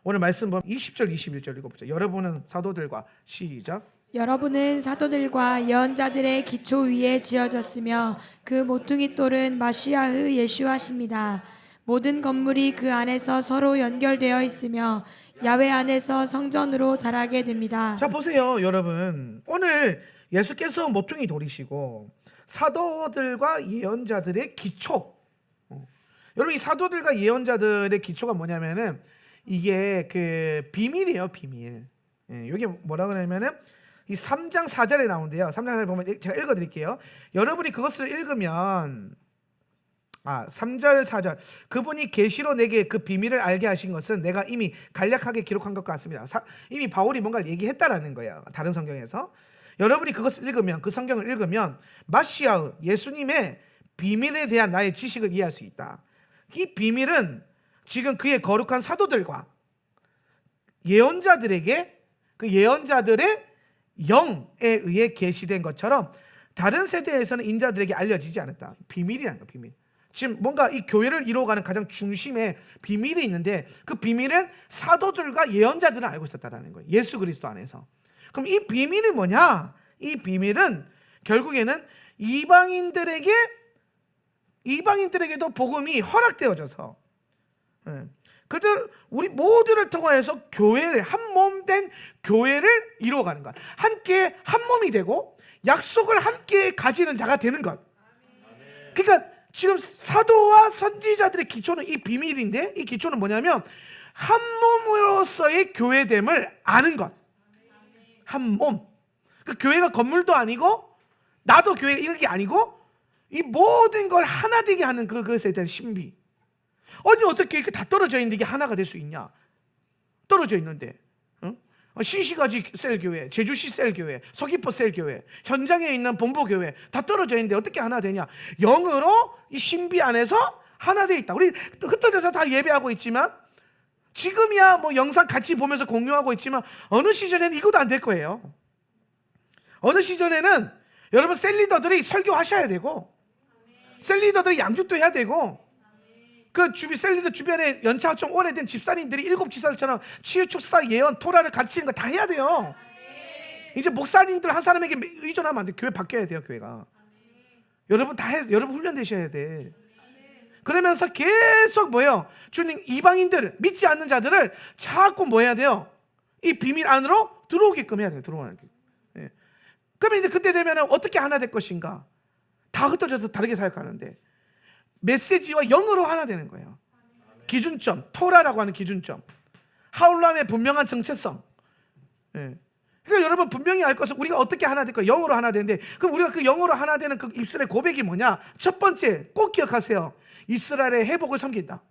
오늘 말씀 보면 20절 21절 읽어보죠. 여러분은 사도들과, 시작, 여러분은 사도들과 예언자들의 기초 위에 지어졌으며 그 모퉁이 돌은 마시아흐 예슈아십니다. 모든 건물이 그 안에서 서로 연결되어 있으며 야훼 안에서 성전으로 자라게 됩니다. 자 보세요 여러분, 오늘 예수께서 모퉁이 돌이시고 사도들과 예언자들의 기초, 여러분 이 사도들과 예언자들의 기초가 뭐냐면은 이게 그 비밀이에요. 비밀. 이게 뭐라 그러냐면은 이 3장 4절에 나오는데요. 3장 4절 보면 제가 읽어드릴게요. 여러분이 그것을 읽으면 3절 4절, 그분이 계시로 내게 그 비밀을 알게 하신 것은 내가 이미 간략하게 기록한 것 같습니다. 이미 바울이 뭔가를 얘기했다라는 거예요. 다른 성경에서. 여러분이 그것을 읽으면, 그 성경을 읽으면 마시아의 예수님의 비밀에 대한 나의 지식을 이해할 수 있다. 이 비밀은 지금 그의 거룩한 사도들과 예언자들에게, 그 예언자들의 영에 의해 계시된 것처럼 다른 세대에서는 인자들에게 알려지지 않았다. 비밀이라는 거, 비밀. 지금 뭔가 이 교회를 이루어가는 가장 중심에 비밀이 있는데 그 비밀은 사도들과 예언자들은 알고 있었다는 거예요. 예수 그리스도 안에서. 그럼 이 비밀이 뭐냐? 이 비밀은 결국에는 이방인들에게도 복음이 허락되어져서, 그들 우리 모두를 통하여서 교회를, 한 몸 된 교회를 이루어가는 것, 함께 한 몸이 되고 약속을 함께 가지는 자가 되는 것. 그러니까 지금 사도와 선지자들의 기초는 이 비밀인데, 이 기초는 뭐냐면 한 몸으로서의 교회됨을 아는 것. 한 몸. 그 교회가 건물도 아니고 나도 교회 이런 게 아니고 이 모든 걸 하나 되게 하는 그것에 대한 신비. 아니 어떻게 이렇게 다 떨어져 있는데 이게 하나가 될 수 있냐? 떨어져 있는데, 신시가지 셀교회, 제주시 셀교회, 서귀포 셀교회, 현장에 있는 본부교회 다 떨어져 있는데 어떻게 하나 되냐? 영으로 이 신비 안에서 하나 돼 있다. 우리 흩어져서 다 예배하고 있지만, 지금이야 뭐 영상 같이 보면서 공유하고 있지만 어느 시절에는 이것도 안 될 거예요. 어느 시절에는 여러분 셀리더들이 설교하셔야 되고, 셀리더들이 양육도 해야 되고, 그 셀리드 주변에 연차가 좀 오래된 집사님들이 7지사들처럼 치유, 축사, 예언, 토라를 가르치는 거 다 해야 돼요. 이제 목사님들 한 사람에게 의존하면 안 돼. 교회 바뀌어야 돼요. 교회가. 여러분 다 해. 여러분 훈련되셔야 돼. 그러면서 계속 뭐예요? 주님, 이방인들, 믿지 않는 자들을 자꾸 뭐 해야 돼요? 이 비밀 안으로 들어오게끔 해야 돼요. 들어오게끔. 예. 그러면 이제 그때 되면 어떻게 하나 될 것인가? 다 흩어져서 다르게 사역하는데 메시지와 영으로 하나 되는 거예요. 기준점, 토라라고 하는 기준점, 하울람의 분명한 정체성. 예. 그러니까 여러분 분명히 알 것은 우리가 어떻게 하나 될까? 영으로 하나 되는데, 그럼 우리가 그 영으로 하나 되는 그 이스라엘 고백이 뭐냐? 첫 번째 꼭 기억하세요. 이스라엘의 회복을 섬긴다.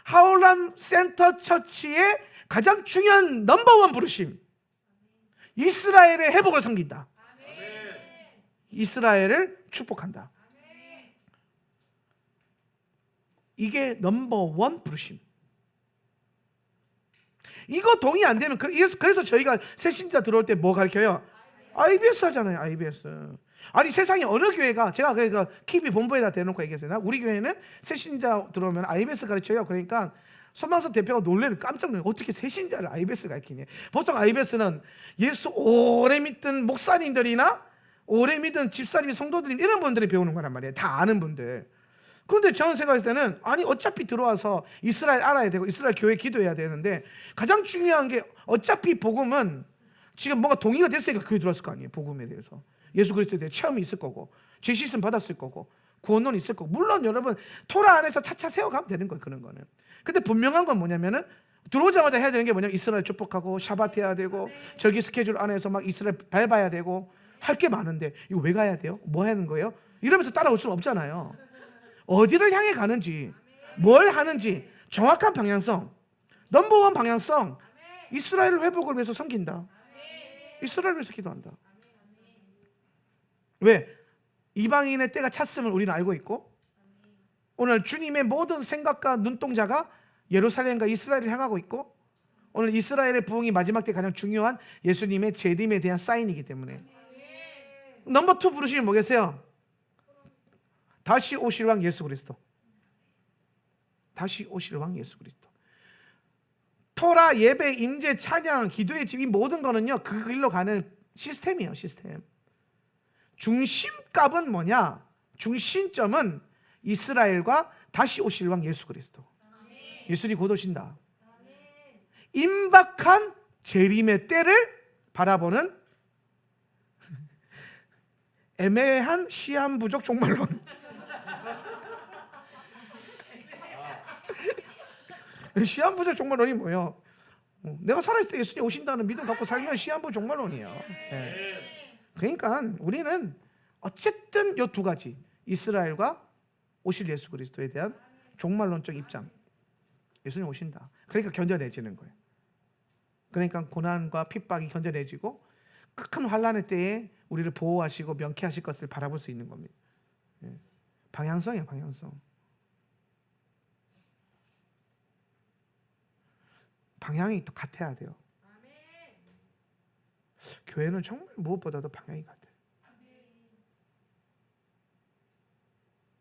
하울람 센터 처치의 가장 중요한 넘버원 부르심, 이스라엘의 회복을 섬긴다. 이스라엘을 축복한다. 이게 넘버원 부르심. 이거 동의 안 되면, 그래서 저희가 새신자 들어올 때 뭐 가르쳐요? IBS 하잖아요. IBS. 아니 세상에 어느 교회가, 제가 그러니까 키비 본부에다 대놓고 얘기했어요. 우리 교회는 새신자 들어오면 IBS 가르쳐요. 그러니까 손만섭 대표가 놀래는, 깜짝 놀래요. 어떻게 새신자를 IBS 가르치냐. 보통 IBS는 예수 오래 믿던 목사님들이나 오래 믿은 집사님, 성도들이 이런 분들이 배우는 거란 말이에요. 다 아는 분들. 그런데 저는 생각했을 때는, 아니 어차피 들어와서 이스라엘 알아야 되고 이스라엘 교회 기도해야 되는데, 가장 중요한 게 어차피 복음은 지금 뭔가 동의가 됐으니까 교회 들어왔을 거 아니에요. 복음에 대해서, 예수 그리스도에 대해 체험이 있을 거고, 제시씀 받았을 거고, 구원론이 있을 거고. 물론 여러분 토라 안에서 차차 세워가면 되는 거예요. 그런 거는. 근데 분명한 건 뭐냐면은, 들어오자마자 해야 되는 게 뭐냐면 이스라엘 축복하고 샤바트 해야 되고 절기 스케줄 안에서 막 이스라엘 밟아야 되고 할 게 많은데, 이거 왜 가야 돼요? 뭐 하는 거예요? 이러면서 따라올 수는 없잖아요. 어디를 향해 가는지, 뭘 하는지 정확한 방향성, 넘버원 방향성. 이스라엘 회복을 위해서 섬긴다. 이스라엘을 위해서 기도한다. 왜? 이방인의 때가 찼음을 우리는 알고 있고, 오늘 주님의 모든 생각과 눈동자가 예루살렘과 이스라엘을 향하고 있고, 오늘 이스라엘의 부흥이 마지막 때 가장 중요한 예수님의 재림에 대한 사인이기 때문에. 넘버 2 부르심이 뭐겠어요? 다시 오실 왕 예수 그리스도. 다시 오실 왕 예수 그리스도. 토라, 예배, 임재, 찬양, 기도의 집, 이 모든 거는요 그 길로 가는 시스템이에요. 시스템. 중심값은 뭐냐? 중심점은 이스라엘과 다시 오실 왕 예수 그리스도. 예수님이 곧 오신다. 임박한 재림의 때를 바라보는 애매한 시한 부족 종말론. 시한 부족 종말론이 뭐예요? 내가 살아있을 때 예수님 오신다는 믿음 갖고 살면 시한 부족 종말론이에요. 네. 그러니까 우리는 어쨌든 이 두 가지, 이스라엘과 오실 예수 그리스도에 대한 종말론적 입장. 예수님 오신다. 그러니까 견뎌내지는 거예요. 그러니까 고난과 핍박이 견뎌내지고 큰 환난의 때에 우리를 보호하시고 명쾌하실 것을 바라볼 수 있는 겁니다. 방향성이에요. 방향성. 방향이 또 같아야 돼요. 교회는 정말 무엇보다도 방향이 같아요.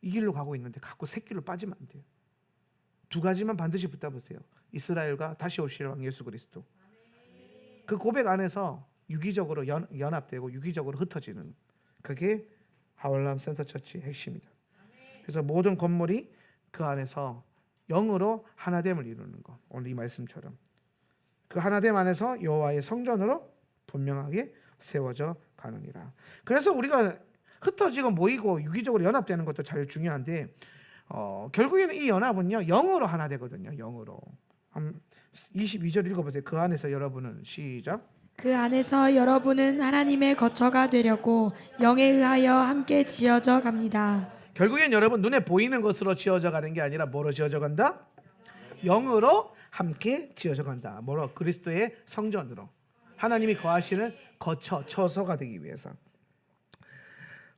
이 길로 가고 있는데 자꾸 새길로 빠지면 안 돼요. 두 가지만 반드시 붙잡으세요. 이스라엘과 다시 오실 왕 예수 그리스도. 그 고백 안에서 유기적으로 연합되고 유기적으로 흩어지는, 그게 하울람 센터 처치의 핵심이다. 그래서 모든 건물이 그 안에서 영으로 하나됨을 이루는 것. 오늘 이 말씀처럼 그 하나됨 안에서 여호와의 성전으로 분명하게 세워져 가느니라. 그래서 우리가 흩어지고 모이고 유기적으로 연합되는 것도 잘 중요한데, 결국에는 이 연합은요 영으로 하나 되거든요. 영으로. 한 22절 읽어보세요. 그 안에서 여러분은, 시작. 그 안에서 여러분은 하나님의 거처가 되려고 영에 의하여 함께 지어져 갑니다. 결국엔 여러분 눈에 보이는 것으로 지어져 가는 게 아니라 뭐로 지어져 간다? 영으로 함께 지어져 간다. 뭐로? 그리스도의 성전으로. 하나님이 거하시는 거처, 처소가 되기 위해서.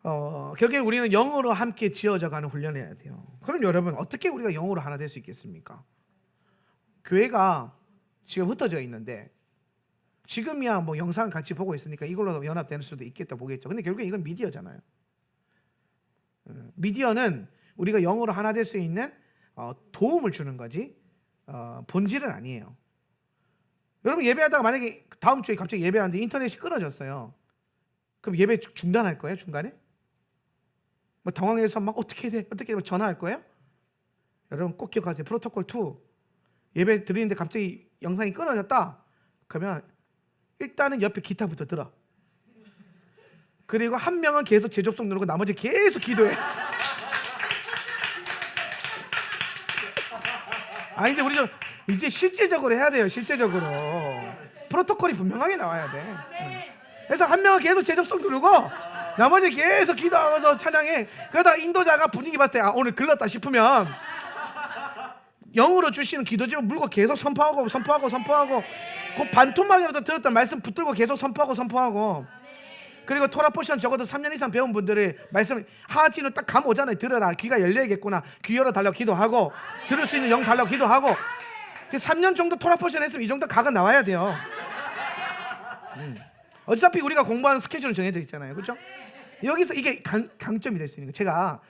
결국에 우리는 영으로 함께 지어져 가는 훈련을 해야 돼요. 그럼 여러분 어떻게 우리가 영으로 하나 될 수 있겠습니까? 교회가 지금 흩어져 있는데, 지금이야 뭐 영상 같이 보고 있으니까 이걸로 연합될 수도 있겠다 보겠죠. 근데 결국에 이건 미디어잖아요. 미디어는 우리가 영으로 하나 될 수 있는 도움을 주는 거지 본질은 아니에요. 여러분 예배하다가 만약에 다음 주에 갑자기 예배하는데 인터넷이 끊어졌어요. 그럼 예배 중단할 거예요? 중간에? 뭐 당황해서 막 어떻게 돼? 어떻게 돼? 전화할 거예요? 여러분 꼭 기억하세요. 프로토콜 2 예배 드리는데 갑자기 영상이 끊어졌다. 그러면 일단은 옆에 기타부터 들어. 그리고 한 명은 계속 재접속 누르고 나머지 계속 기도해. 이제 우리 좀 이제 실제적으로 해야 돼요. 실제적으로 프로토콜이 분명하게 나와야 돼. 그래서 한 명은 계속 재접속 누르고 나머지 계속 기도하면서 찬양해. 그러다 인도자가 분위기 봤을 때 오늘 글렀다 싶으면 영으로 주시는 기도집을 물고 계속 선포하고 그 반토막이라도 들었던 말씀 붙들고 계속 선포하고 그리고 토라 포션 적어도 3년 이상 배운 분들이 말씀 하지는 딱 감 오잖아요. 들어라, 귀가 열려야겠구나, 귀 열어달라고 기도하고 들을 수 있는 영 달라고 기도하고 3년 정도 토라 포션 했으면 이 정도 각은 나와야 돼요. 어차피 우리가 공부하는 스케줄은 정해져 있잖아요. 그렇죠? 여기서 이게 강점이 될 수 있는 거예요. 제가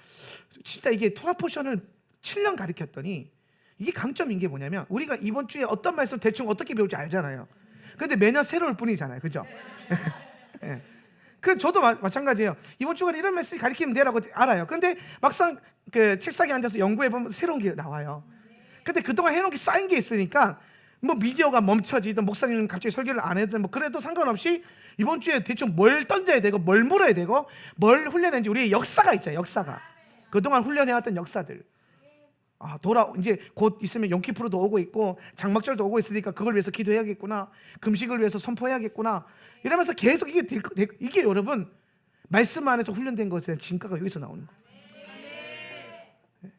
진짜 이게 토라 포션을 7년 가르쳤더니 이게 강점인 게 뭐냐면 우리가 이번 주에 어떤 말씀 대충 어떻게 배울지 알잖아요. 근데 매년 새로울 뿐이잖아요. 그죠? 네. 그 저도 마찬가지예요. 이번 주간 이런 메시지 가르치면 되라고 알아요. 근데 막상 그 책상에 앉아서 연구해 보면 새로운 게 나와요. 근데 그동안 해놓은 게 쌓인 게 있으니까 뭐 미디어가 멈춰지든 목사님은 갑자기 설교를 안 해든 뭐 그래도 상관없이 이번 주에 대충 뭘 던져야 되고 뭘 물어야 되고 뭘 훈련했는지 우리의 역사가 있잖아요. 역사가 그동안 훈련해왔던 역사들. 이제 곧 있으면 용키프로도 오고 있고 장막절도 오고 있으니까 그걸 위해서 기도해야겠구나, 금식을 위해서 선포해야겠구나 이러면서 계속 이게 여러분 말씀 안에서 훈련된 것에 대한 진가가 여기서 나오는 거예요.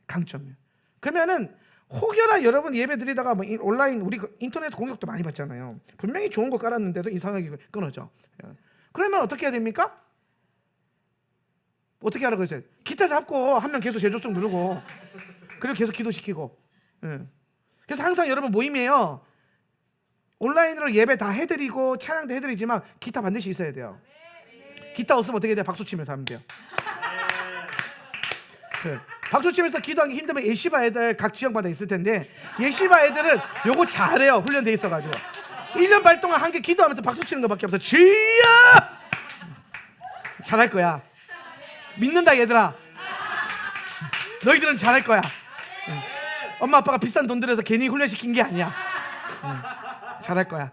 강점이에요. 그러면은 혹여나 여러분 예배 드리다가 뭐 온라인 우리 인터넷 공격도 많이 받잖아요. 분명히 좋은 거 깔았는데도 이상하게 끊어져. 그러면 어떻게 해야 됩니까? 어떻게 하라고 했어요? 기타 잡고 한 명 계속 재접속 누르고 그리고 계속 기도시키고. 그래서 항상 여러분 모임이에요. 온라인으로 예배 다 해드리고 찬양도 해드리지만 기타 반드시 있어야 돼요. 기타 없으면 어떻게 돼요? 박수 치면서 하면 돼요. 박수 치면서 기도하기 힘들면 예시바 애들 각 지역마다 있을 텐데 예시바 애들은 요거 잘해요. 훈련돼 있어가지고 1년 반 동안 한 개 기도하면서 박수 치는 것밖에 없어. 주여! 잘할 거야. 믿는다 얘들아. 너희들은 잘할 거야. 엄마 아빠가 비싼 돈 들여서 괜히 훈련시킨 게 아니야. 잘할 거야.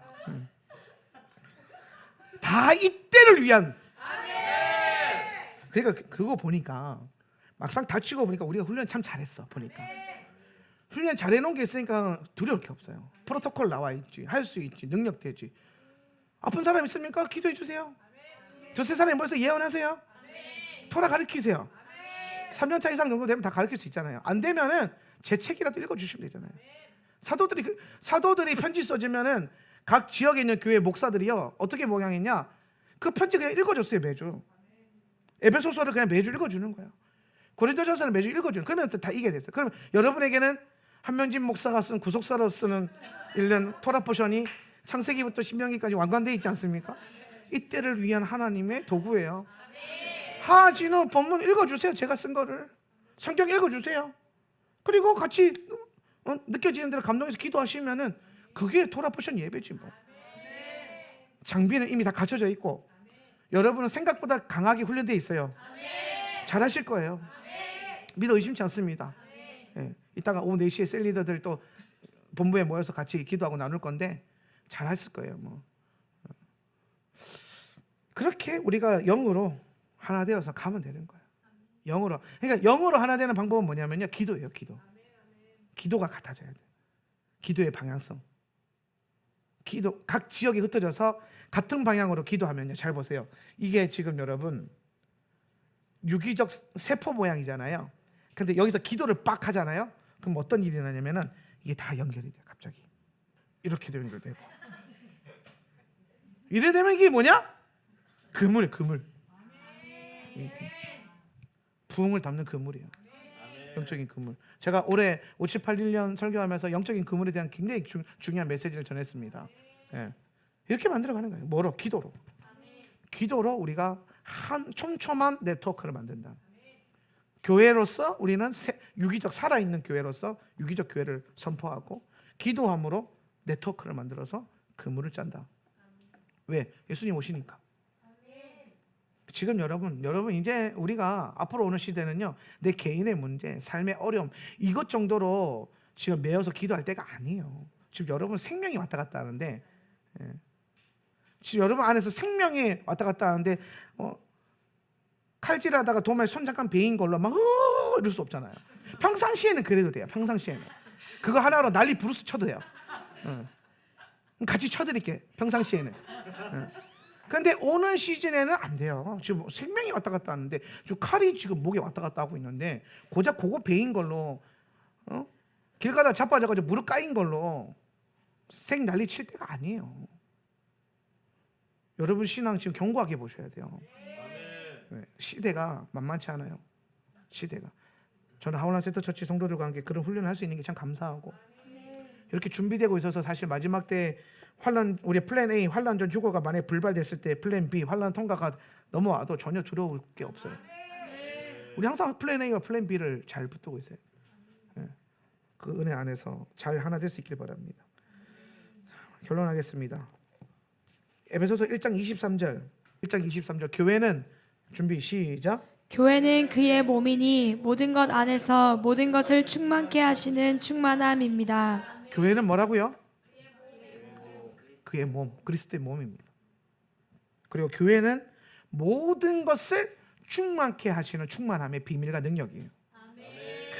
다 이때를 위한. 그러니까 그거 보니까 막상 다치고 보니까 우리가 훈련 참 잘했어. 보니까 훈련 잘해놓은 게 있으니까 두려울 게 없어요. 프로토콜 나와 있지, 할 수 있지, 능력 되지. 아픈 사람 있습니까? 기도해 주세요. 두세 사람이 모여서 예언하세요. 토라 가르치세요. 3년차 이상 정도 되면 다 가르칠 수 있잖아요. 안 되면은 제 책이라도 읽어주시면 되잖아요. 사도들이 편지 써주면은 각 지역에 있는 교회 목사들이요 어떻게 모양했냐? 그 편지 그냥 읽어줬어요. 매주 에베소서를 그냥 매주 읽어주는 거예요. 고린도전서를 매주 읽어주는. 그러면 다 이게 됐어요. 그러면 여러분에게는 한명진 목사가 쓴 구속사로 쓰는 1년 토라 포션이 창세기부터 신명기까지 완관되어 있지 않습니까? 이때를 위한 하나님의 도구예요. 하진우 본문 읽어주세요. 제가 쓴 거를 성경 읽어주세요. 그리고 같이 느껴지는 대로 감동해서 기도하시면은 그게 토라 포션 예배지 뭐. 장비는 이미 다 갖춰져 있고 여러분은 생각보다 강하게 훈련되어 있어요. 잘하실 거예요. 믿어 의심치 않습니다. 이따가 오후 4시에 셀리더들 또 본부에 모여서 같이 기도하고 나눌 건데 잘하실 거예요. 뭐 그렇게 우리가 영으로 하나 되어서 가면 되는 거예요. 영으로. 그러니까 영으로 하나 되는 방법은 뭐냐면요. 기도예요. 기도가 같아져야 돼요. 기도의 방향성. 각 지역에 흩어져서 같은 방향으로 기도하면요. 잘 보세요. 이게 지금 여러분 유기적 세포 모양이잖아요. 근데 여기서 기도를 빡 하잖아요. 그럼 어떤 일이 나냐면은 이게 다 연결이 돼요. 갑자기 이렇게 연결되고 이래 되면 이게 뭐냐? 그물이에요. 그물. 부흥을 담는 그물이에요. 영적인 그물. 제가 올해 5781년 설교하면서 영적인 그물에 대한 굉장히 중요한 메시지를 전했습니다. 이렇게 만들어가는 거예요. 뭐로? 기도로 우리가 한 촘촘한 네트워크를 만든다. 교회로서 우리는 유기적 살아있는 교회로서 유기적 교회를 선포하고 기도함으로 네트워크를 만들어서 그물을 짠다. 왜? 예수님 오시니까. 지금 여러분 이제 우리가 앞으로 오는 시대는요, 내 개인의 문제, 삶의 어려움 이것 정도로 지금 매여서 기도할 때가 아니에요. 지금 여러분 생명이 왔다 갔다 하는데, 지금 여러분 안에서 생명이 왔다 갔다 하는데 칼질하다가 도마에 손 잠깐 베인 걸로 막 이럴 수 없잖아요. 평상시에는 그래도 돼요. 평상시에는 그거 하나로 난리 부르스 쳐도 돼요. 같이 쳐드릴게. 평상시에는. 그런데 오는 시즌에는 안 돼요. 지금 생명이 왔다 갔다 하는데 지금 칼이 지금 목에 왔다 갔다 하고 있는데 고작 그거 베인 걸로 길 가다 자빠져가지고 무릎 까인 걸로 생 난리 칠 때가 아니에요. 여러분 신앙 지금 견고하게 보셔야 돼요. 시대가 만만치 않아요. 시대가. 저는 하울란 센터 처치 성도들과 함께 그런 훈련을 할 수 있는 게 참 감사하고, 이렇게 준비되고 있어서 사실 마지막 때 환란, 우리 플랜 A 환란전 휴거가 만약에 불발됐을 때 플랜 B 환란 통과가 넘어와도 전혀 두려울 게 없어요. 우리 항상 플랜 A와 플랜 B를 잘 붙들고 있어요. 그 은혜 안에서 잘 하나 될 수 있길 바랍니다. 결론하겠습니다. 에베소서 1장 23절 교회는 준비 시작. 교회는 그의 몸이니 모든 것 안에서 모든 것을 충만케 하시는 충만함입니다. 교회는 뭐라고요? 그의 몸, 그리스도의 몸입니다. 그리고 교회는 모든 것을 충만케 하시는 충만함의 비밀과 능력이에요.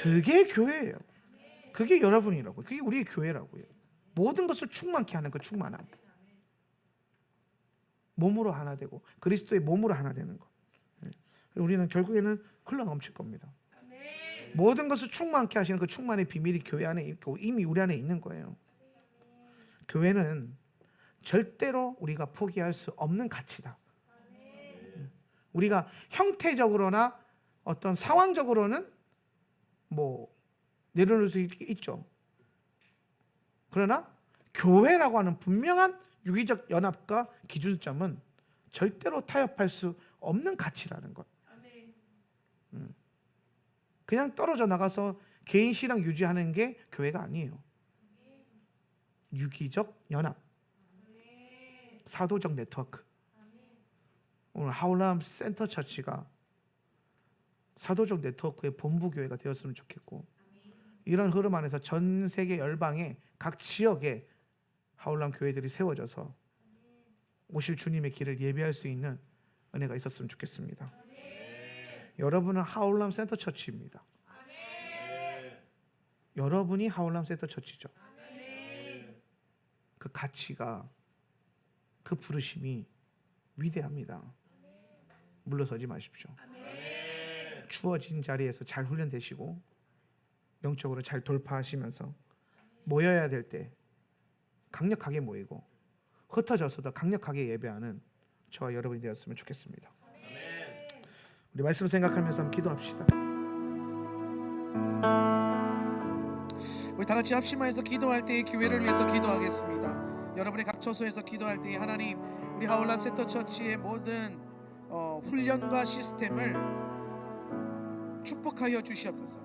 그게 교회예요. 그게 여러분이라고요. 그게 우리의 교회라고요. 모든 것을 충만케 하는 그 충만함. 몸으로 하나 되고 그리스도의 몸으로 하나 되는 것. 우리는 결국에는 흘러 넘칠 겁니다. 모든 것을 충만케 하시는 그 충만의 비밀이 교회 안에 있고 이미 우리 안에 있는 거예요. 교회는 절대로 우리가 포기할 수 없는 가치다. 우리가 형태적으로나 어떤 상황적으로는 내려놓을 수 있죠. 그러나 교회라고 하는 분명한 유기적 연합과 기준점은 절대로 타협할 수 없는 가치라는 것. 그냥 떨어져 나가서 개인 신앙 유지하는 게 교회가 아니에요. 유기적 연합, 사도적 네트워크. 오늘 하울람 센터 처치가 사도적 네트워크의 본부 교회가 되었으면 좋겠고, 이런 흐름 안에서 전 세계 열방의 각 지역에 하울람 교회들이 세워져서 오실 주님의 길을 예비할 수 있는 은혜가 있었으면 좋겠습니다. 여러분은 하울람 센터 처치입니다. 여러분이 하울람 센터 처치죠. 그 가치가, 그 부르심이 위대합니다. 물러서지 마십시오. 주어진 자리에서 잘 훈련되시고 영적으로 잘 돌파하시면서 모여야 될 때 강력하게 모이고 흩어져서도 강력하게 예배하는 저와 여러분이 되었으면 좋겠습니다. 우리 말씀 생각하면서 한번 기도합시다. 우리 다 같이 합심하여서 기도할 때의 교회를 위해서 기도하겠습니다. 여러분의 각 처소에서 기도할 때에 하나님, 우리 하울란 센터 처치의 모든 훈련과 시스템을 축복하여 주시옵소서.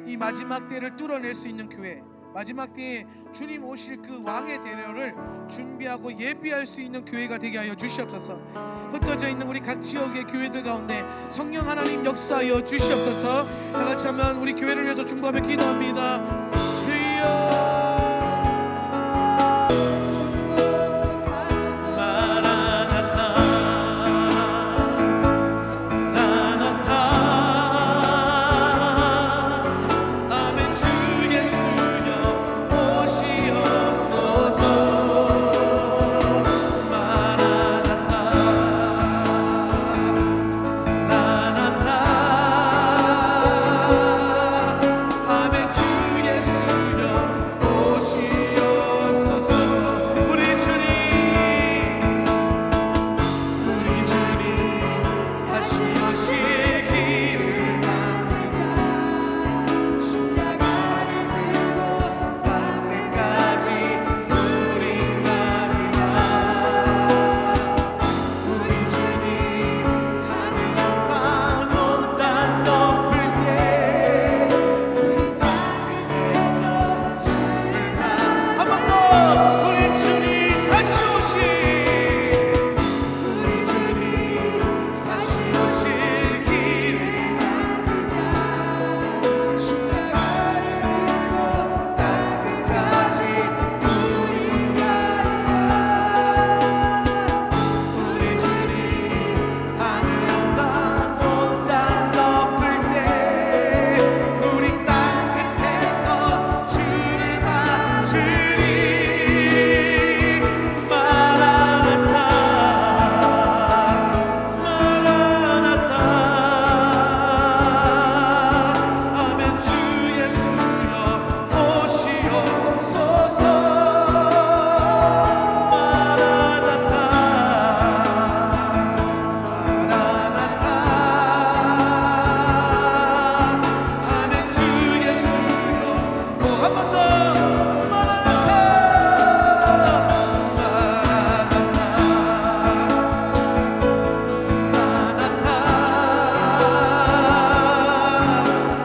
이 마지막 때를 뚫어낼 수 있는 교회, 마지막 때에 주님 오실 그 왕의 대려를 준비하고 예비할 수 있는 교회가 되게 하여 주시옵소서. 흩어져 있는 우리 각 지역의 교회들 가운데 성령 하나님 역사하여 주시옵소서. 다 같이 하면 우리 교회를 위해서 중보하며 기도합니다. 주여 우리 주님 다시 오실 길 십자가로 땅끝까지 우리 주님 하늘 영광 온 땅 덮을 때 우리 땅 끝에서 주를 맞으리 마라나타 마라나타 아멘 주 예수여 오시옵소서 마라나타 마라나타 아멘 주 예수여 한 번 더 마라나타 마라나타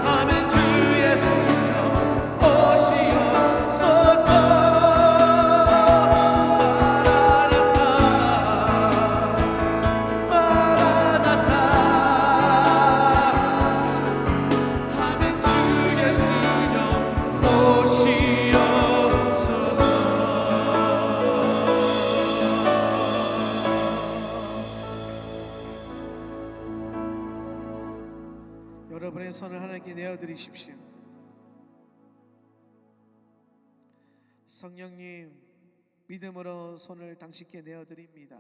아멘 주 예수여 오시옵소서 마라나타 아멘 주 예수여 오시옵소서. 여러분의 손을 하나님께 내어드리십시오. 성령님, 믿음으로 손을 당신께 내어드립니다.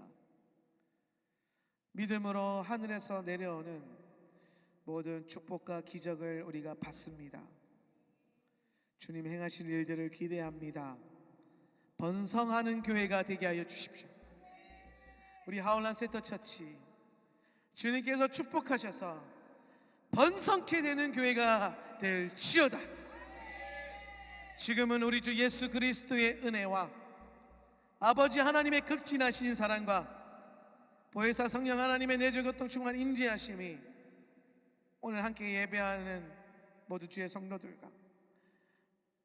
믿음으로 하늘에서 내려오는 모든 축복과 기적을 우리가 받습니다. 주님 행하실 일들을 기대합니다. 번성하는 교회가 되게 하여 주십시오. 우리 하울란 세터처치 주님께서 축복하셔서 번성케 되는 교회가 될지어다. 지금은 우리 주 예수 그리스도의 은혜와 아버지 하나님의 극진하신 사랑과 보혜사 성령 하나님의 내주 교통 충만 임재하심이 오늘 함께 예배하는 모두 주의 성도들과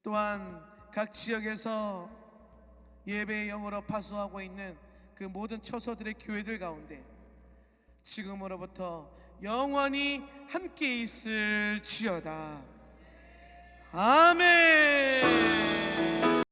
또한 각 지역에서 예배의 영으로 파수하고 있는 그 모든 처소들의 교회들 가운데 지금으로부터 영원히 함께 있을지어다. 아멘.